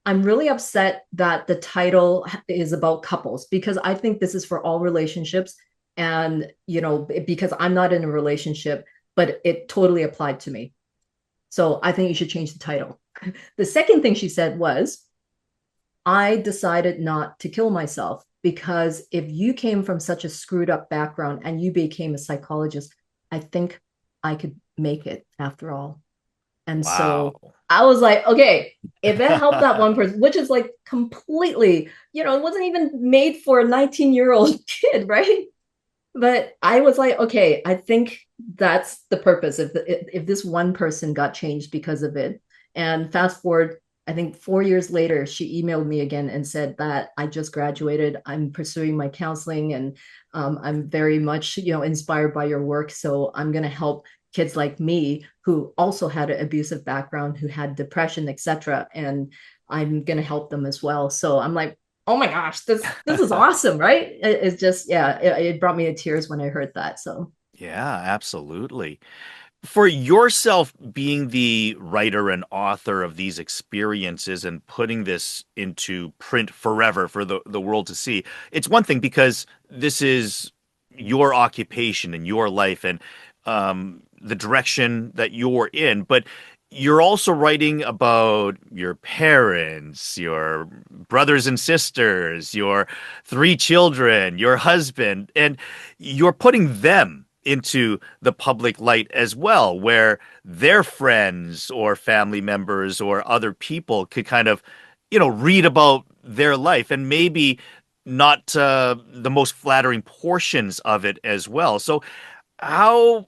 I'm really upset that the title is about couples because I think this is for all relationships. And, because I'm not in a relationship, but it totally applied to me. So I think you should change the title." The second thing she said was, "I decided not to kill myself because if you came from such a screwed up background and you became a psychologist, I think I could make it after all." And so Wow. I was like, okay, if it helped that one person, which is like completely, it wasn't even made for a 19-year-old kid, right? But I was like, okay, I think that's the purpose. If this one person got changed because of it, and fast forward, I think 4 years later, she emailed me again and said that I just graduated. I'm pursuing my counseling, and I'm very much, inspired by your work. So I'm going to help kids like me who also had an abusive background, who had depression, etc. And I'm going to help them as well. So I'm like, oh my gosh, this is awesome, right? It's just, yeah, it brought me to tears when I heard that. So Yeah, absolutely. For yourself being the writer and author of these experiences and putting this into print forever for the world to see, it's one thing because this is your occupation and your life and the direction that you're in, but you're also writing about your parents, your brothers and sisters, your three children, your husband, and you're putting them into the public light as well, where their friends or family members or other people could kind of, read about their life and maybe not the most flattering portions of it as well. So, how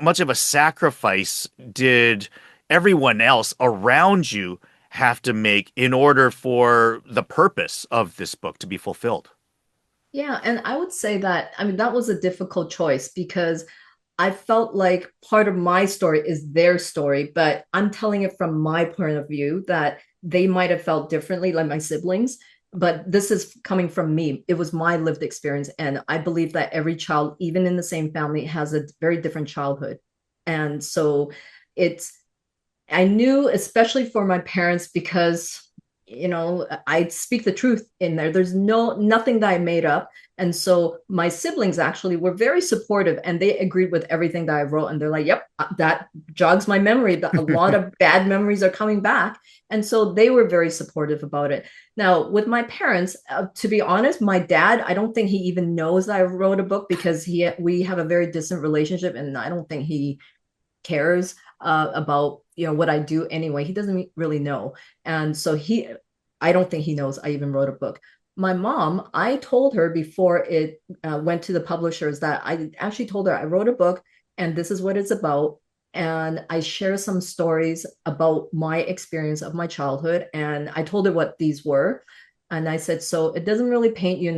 much of a sacrifice did everyone else around you have to make in order for the purpose of this book to be fulfilled? yeah, and I would say that, I mean, that was a difficult choice because I felt like part of my story is their story, but I'm telling it from my point of view that they might have felt differently, like my siblings. but this is coming from me. It was my lived experience. And I believe that every child, even in the same family, has a very different childhood. And so it's, I knew, especially for my parents, because I speak the truth in there. There's nothing that I made up. And so my siblings actually were very supportive, and they agreed with everything that I wrote. And they're like, yep, that jogs my memory. That a lot of bad memories are coming back. And so they were very supportive about it. Now, with my parents, to be honest, my dad, I don't think he even knows that I wrote a book, because we have a very distant relationship, and I don't think he cares about what I do anyway. He doesn't really know. And so I don't think he knows I even wrote a book. My mom, I told her before it went to the publishers that I actually told her I wrote a book and this is what it's about. And I share some stories about my experience of my childhood. And I told her what these were. And I said, so it doesn't really paint you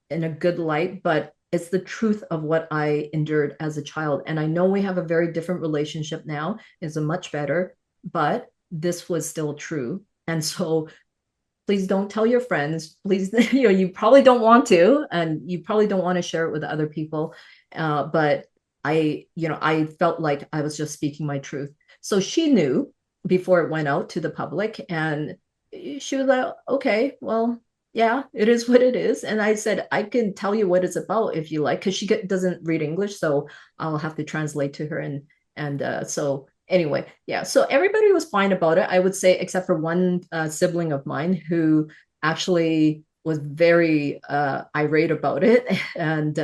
in a good light, but it's the truth of what I endured as a child. And I know we have a very different relationship now. It's a much better, but this was still true. And so please don't tell your friends. Please, you probably don't want to, and you probably don't want to share it with other people. But I felt like I was just speaking my truth. So she knew before it went out to the public, and she was like, okay, well, yeah, it is what it is. And I said, I can tell you what it's about if you like, because she doesn't read English, so I'll have to translate to her. And so anyway, yeah, so everybody was fine about it, I would say, except for one sibling of mine who actually was very irate about it. And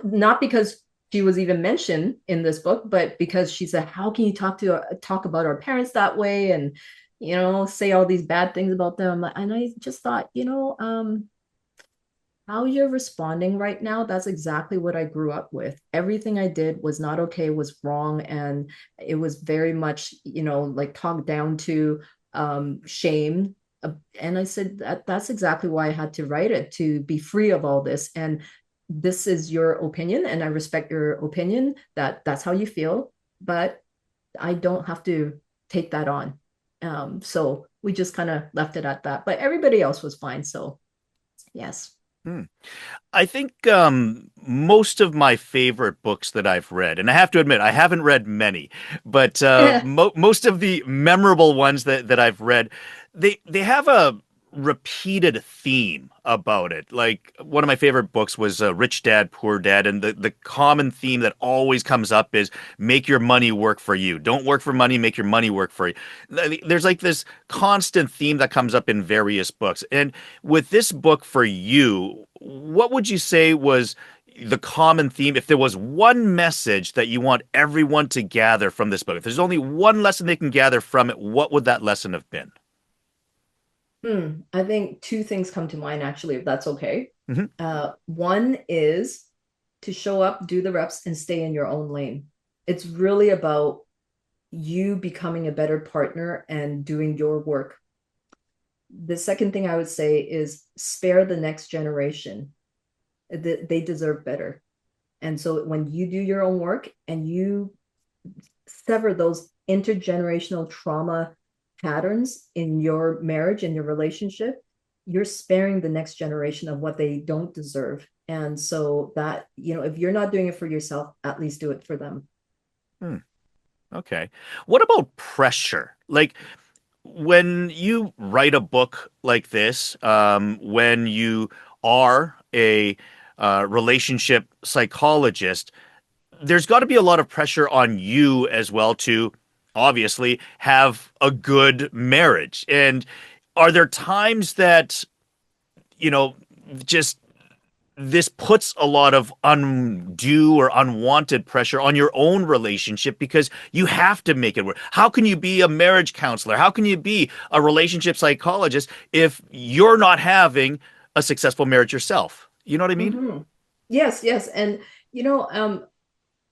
not because she was even mentioned in this book, but because she said, how can you talk about our parents that way, and say all these bad things about them? And I just thought, how you're responding right now, that's exactly what I grew up with. Everything I did was not okay, was wrong. And it was very much, like talked down to, shame. And I said that's exactly why I had to write it, to be free of all this. And this is your opinion, and I respect your opinion, that's how you feel, but I don't have to take that on. So we just kind of left it at that. But everybody else was fine. So yes. Hmm. I think most of my favorite books that I've read, and I have to admit, I haven't read many, but most of the memorable ones that I've read, they have a repeated theme about it. Like one of my favorite books was Rich Dad, Poor Dad, and the common theme that always comes up is make your money work for you. Don't work for money, make your money work for you. There's like this constant theme that comes up in various books. And with this book for you, what would you say was the common theme? If there was one message that you want everyone to gather from this book, if there's only one lesson they can gather from it, what would that lesson have been? I think two things come to mind, actually, if that's okay. Hmm. One is to show up, do the reps, and stay in your own lane. It's really about you becoming a better partner and doing your work. The second thing I would say is spare the next generation. They deserve better. And so when you do your own work and you sever those intergenerational trauma patterns in your marriage and your relationship, you're sparing the next generation of what they don't deserve. And so that, if you're not doing it for yourself, at least do it for them. Hmm. Okay. What about pressure? Like when you write a book like this, when you are a relationship psychologist, there's got to be a lot of pressure on you as well to obviously have a good marriage. And are there times that, you know, just this puts a lot of undue or unwanted pressure on your own relationship because you have to make it work? How can you be a marriage counselor? How can you be a relationship psychologist if you're not having a successful marriage yourself? You know what I mean? Mm-hmm. Yes, yes. And,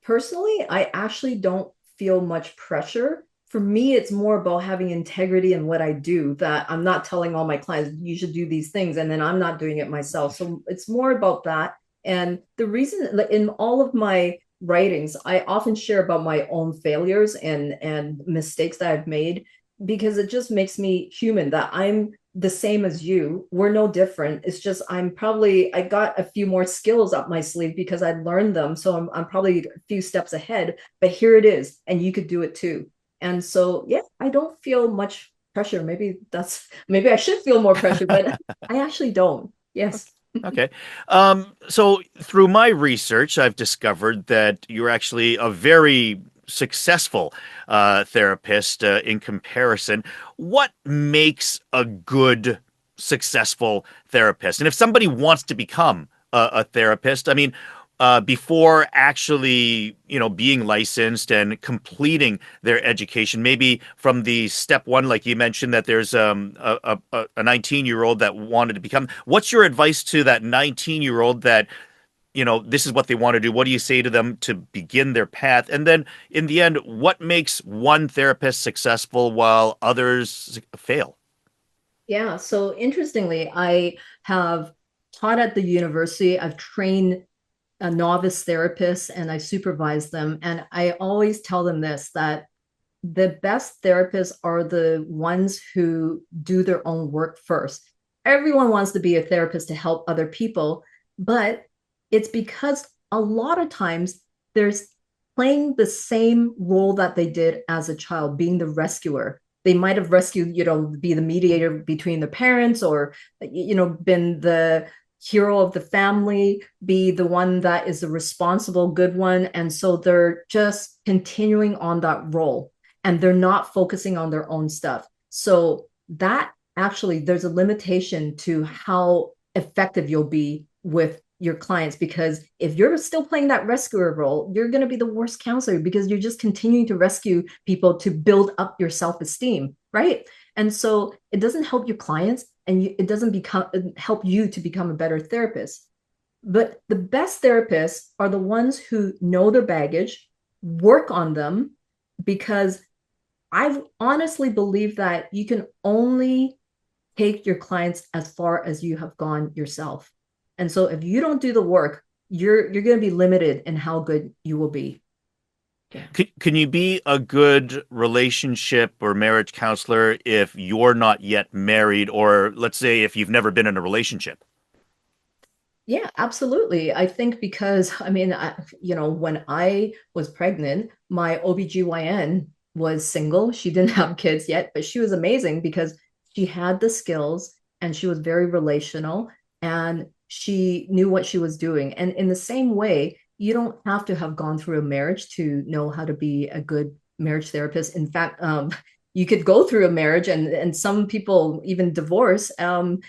personally, I actually don't feel much pressure. For me, it's more about having integrity in what I do, that I'm not telling all my clients, you should do these things, and then I'm not doing it myself. So it's more about that. And the reason, like in all of my writings, I often share about my own failures and mistakes that I've made, because it just makes me human, that I'm the same as you. We're no different. It's just I got a few more skills up my sleeve because I learned them. So I'm probably a few steps ahead, but here it is, and you could do it too. And so, yeah, I don't feel much pressure. Maybe I should feel more pressure, but I actually don't. Yes. Okay. So through my research, I've discovered that you're actually a very successful therapist in comparison. What makes a good, successful therapist? And if somebody wants to become a therapist, I mean, before actually, being licensed and completing their education, maybe from the step one, like you mentioned, that there's a 19-year-old that wanted to become. What's your advice to that 19-year-old that, this is what they want to do? What do you say to them to begin their path? And then in the end, what makes one therapist successful while others fail? Yeah. So interestingly, I have taught at the university. I've trained a novice therapist and I supervise them. And I always tell them this, that the best therapists are the ones who do their own work first. Everyone wants to be a therapist to help other people, but it's because a lot of times there's playing the same role that they did as a child, being the rescuer. They might have rescued, be the mediator between the parents, or, been the hero of the family, be the one that is the responsible good one. And so they're just continuing on that role and they're not focusing on their own stuff. So that actually, there's a limitation to how effective you'll be with your clients, because if you're still playing that rescuer role, you're going to be the worst counselor because you're just continuing to rescue people to build up your self-esteem, right? And so it doesn't help your clients, and it doesn't help you to become a better therapist. But the best therapists are the ones who know their baggage, work on them, because I honestly believe that you can only take your clients as far as you have gone yourself. And so if you don't do the work, you're going to be limited in how good you will be. Yeah. Can you be a good relationship or marriage counselor if you're not yet married, or let's say if you've never been in a relationship? Yeah, absolutely. I think because, when I was pregnant, my OBGYN was single. She didn't have kids yet, but she was amazing because she had the skills and she was very relational and she knew what she was doing. And in the same way, you don't have to have gone through a marriage to know how to be a good marriage therapist. In fact, you could go through a marriage, and some people even divorce. And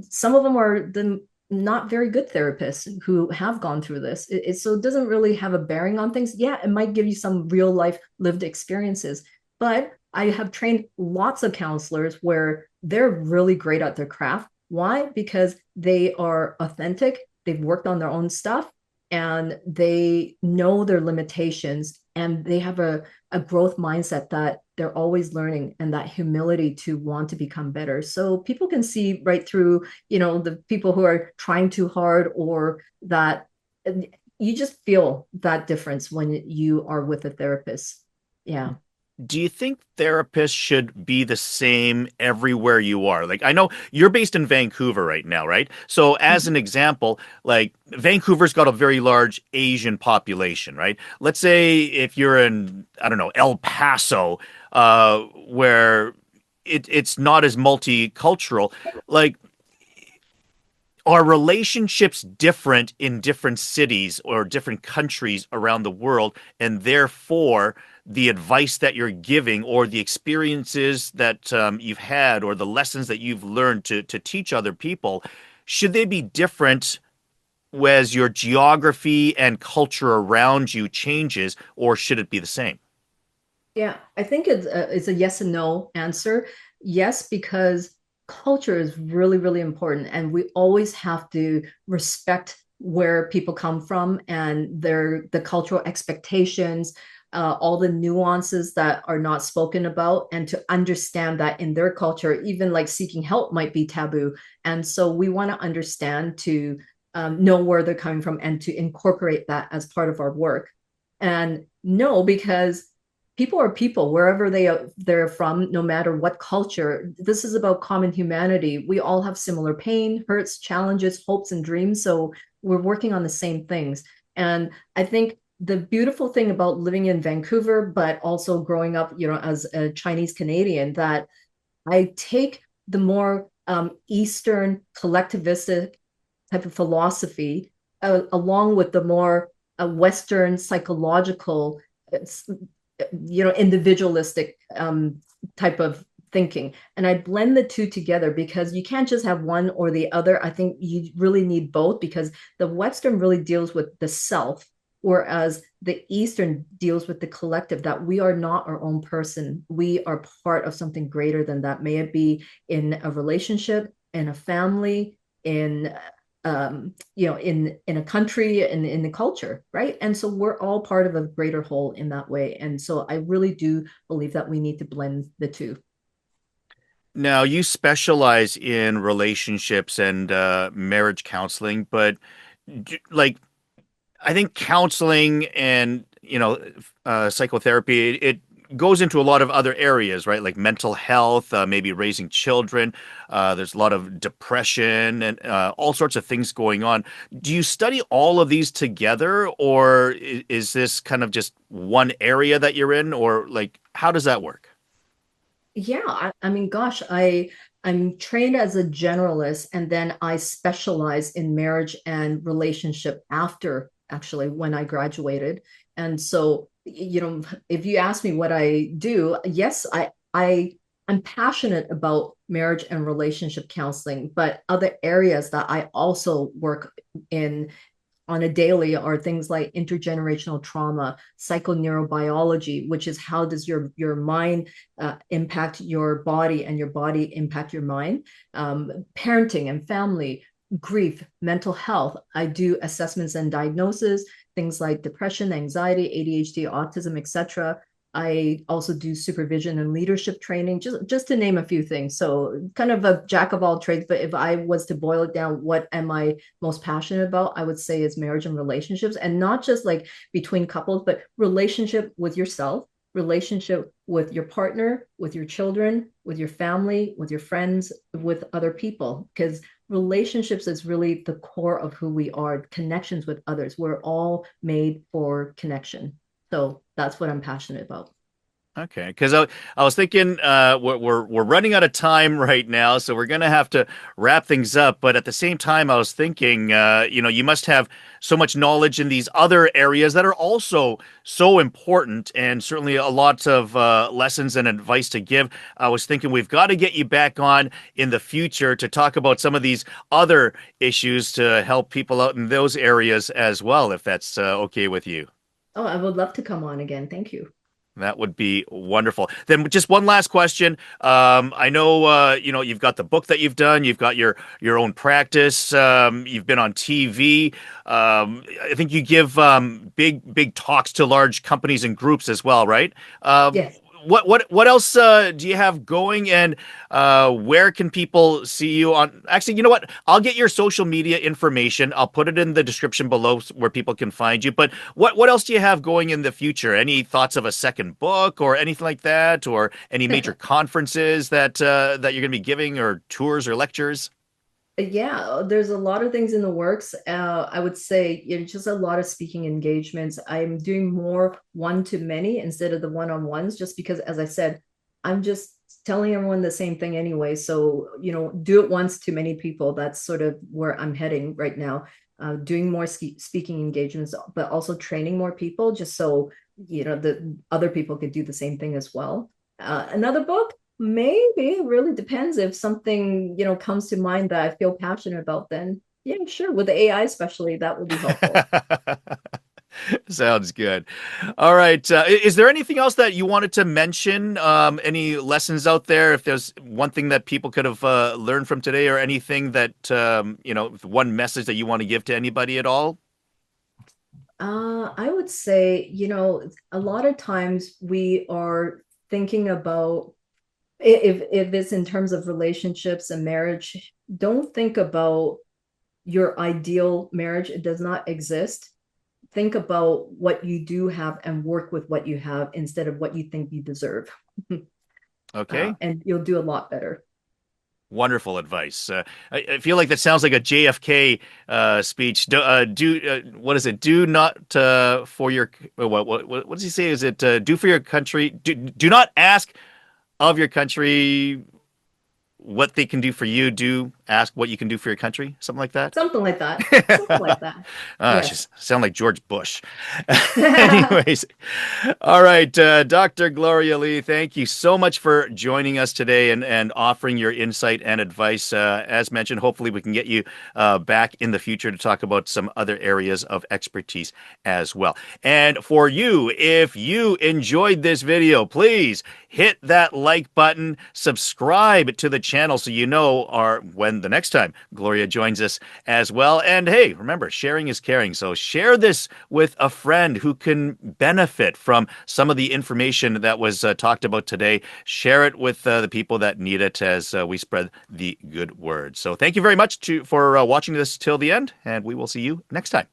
some of them are the not very good therapists who have gone through this. So it doesn't really have a bearing on things. Yeah, it might give you some real life lived experiences, but I have trained lots of counselors where they're really great at their craft. Why? Because they are authentic, they've worked on their own stuff, and they know their limitations, and they have a growth mindset that they're always learning, and that humility to want to become better. So people can see right through, the people who are trying too hard, or that you just feel that difference when you are with a therapist. Yeah. Do you think therapists should be the same everywhere you are? Like, I know you're based in Vancouver right now, right? So, as an example, like Vancouver's got a very large Asian population, right? Let's say if you're in, I don't know, El Paso, where it's not as multicultural, like, are relationships different in different cities or different countries around the world, and therefore the advice that you're giving or the experiences that you've had or the lessons that you've learned to teach other people, should they be different as your geography and culture around you changes, or should it be the same? Yeah, I think it's a yes and no answer. Yes, because culture is really, really important, and we always have to respect where people come from and the cultural expectations, all the nuances that are not spoken about, and to understand that in their culture, even like seeking help might be taboo. And so we want to understand to know where they're coming from and to incorporate that as part of our work. And no, because people are people wherever they're from, no matter what culture. This is about common humanity. We all have similar pain, hurts, challenges, hopes, and dreams. So we're working on the same things. And I think the beautiful thing about living in Vancouver, but also growing up, as a Chinese Canadian, that I take the more Eastern collectivistic type of philosophy along with the more Western psychological, individualistic type of thinking. And I blend the two together because you can't just have one or the other. I think you really need both because the Western really deals with the self, whereas the Eastern deals with the collective, that we are not our own person. We are part of something greater than that. May it be in a relationship, in a family, in a country, in the culture, right? And so we're all part of a greater whole in that way. And so I really do believe that we need to blend the two. Now, you specialize in relationships and marriage counseling, but like I think counseling and psychotherapy it goes into a lot of other areas, right? Like mental health, maybe raising children. There's a lot of depression and all sorts of things going on. Do you study all of these together, or is this kind of just one area that you're in, or like how does that work? Yeah, I mean, gosh, I'm trained as a generalist, and then I specialize in marriage and relationship after actually when I graduated. And so, if you ask me what I do, yes, I'm passionate about marriage and relationship counseling, but other areas that I also work in on a daily are things like intergenerational trauma, psychoneurobiology, which is how does your mind impact your body and your body impact your mind, parenting and family, grief, mental health. I do assessments and diagnosis, things like depression, anxiety, ADHD, autism, etc. I also do supervision and leadership training, just to name a few things. So kind of a jack of all trades. But if I was to boil it down, what am I most passionate about? I would say is marriage and relationships, and not just like between couples, but relationship with yourself, relationship with your partner, with your children, with your family, with your friends, with other people. Because relationships is really the core of who we are, connections with others. We're all made for connection. So that's what I'm passionate about. Okay, because I was thinking we're running out of time right now, so we're gonna have to wrap things up. But at the same time, I was thinking, you must have so much knowledge in these other areas that are also so important, and certainly a lot of lessons and advice to give. I was thinking we've got to get you back on in the future to talk about some of these other issues to help people out in those areas as well, if that's okay with you. Oh, I would love to come on again. Thank you. That would be wonderful. Then just one last question. I know you've got the book that you've done. You've got your own practice. You've been on TV. I think you give big talks to large companies and groups as well, right? Yes. What else do you have going, and where can people see you on? Actually, you know what? I'll get your social media information. I'll put it in the description below where people can find you. But what else do you have going in the future? Any thoughts of a second book or anything like that, or any major conferences that you're going to be giving, or tours or lectures? Yeah, there's a lot of things in the works. I would say just a lot of speaking engagements. I'm doing more one to many instead of the one-on-ones, just because, as I said, I'm just telling everyone the same thing anyway. So, do it once to many people. That's sort of where I'm heading right now. Doing more speaking engagements, but also training more people, just so, the other people could do the same thing as well. Another book, maybe. It really depends. If something, comes to mind that I feel passionate about, then yeah, sure. With the AI especially, that would be helpful. Sounds good. All right. Is there anything else that you wanted to mention? Any lessons out there? If there's one thing that people could have learned from today, or anything that, one message that you want to give to anybody at all? I would say, a lot of times we are thinking about, if it's in terms of relationships and marriage, don't think about your ideal marriage. It does not exist. think about what you do have and work with what you have instead of what you think you deserve. Okay. And you'll do a lot better. Wonderful advice. I feel like that sounds like a JFK speech. What is it? Do not for your what does he say? Is it do for your country? Do not ask of your country what they can do for you. Do ask what you can do for your country. Something like that. Something like that. Something like that. She's Yes. sound like George Bush. Anyways, all right, Dr. Gloria Lee, thank you so much for joining us today and offering your insight and advice. As mentioned, hopefully we can get you back in the future to talk about some other areas of expertise as well. And for you, if you enjoyed this video, please hit that like button, subscribe to the channel so you know when the next time Gloria joins us as well. And hey, remember, sharing is caring. So share this with a friend who can benefit from some of the information that was talked about today. Share it with the people that need it as we spread the good word. So thank you very much for watching this till the end, and we will see you next time.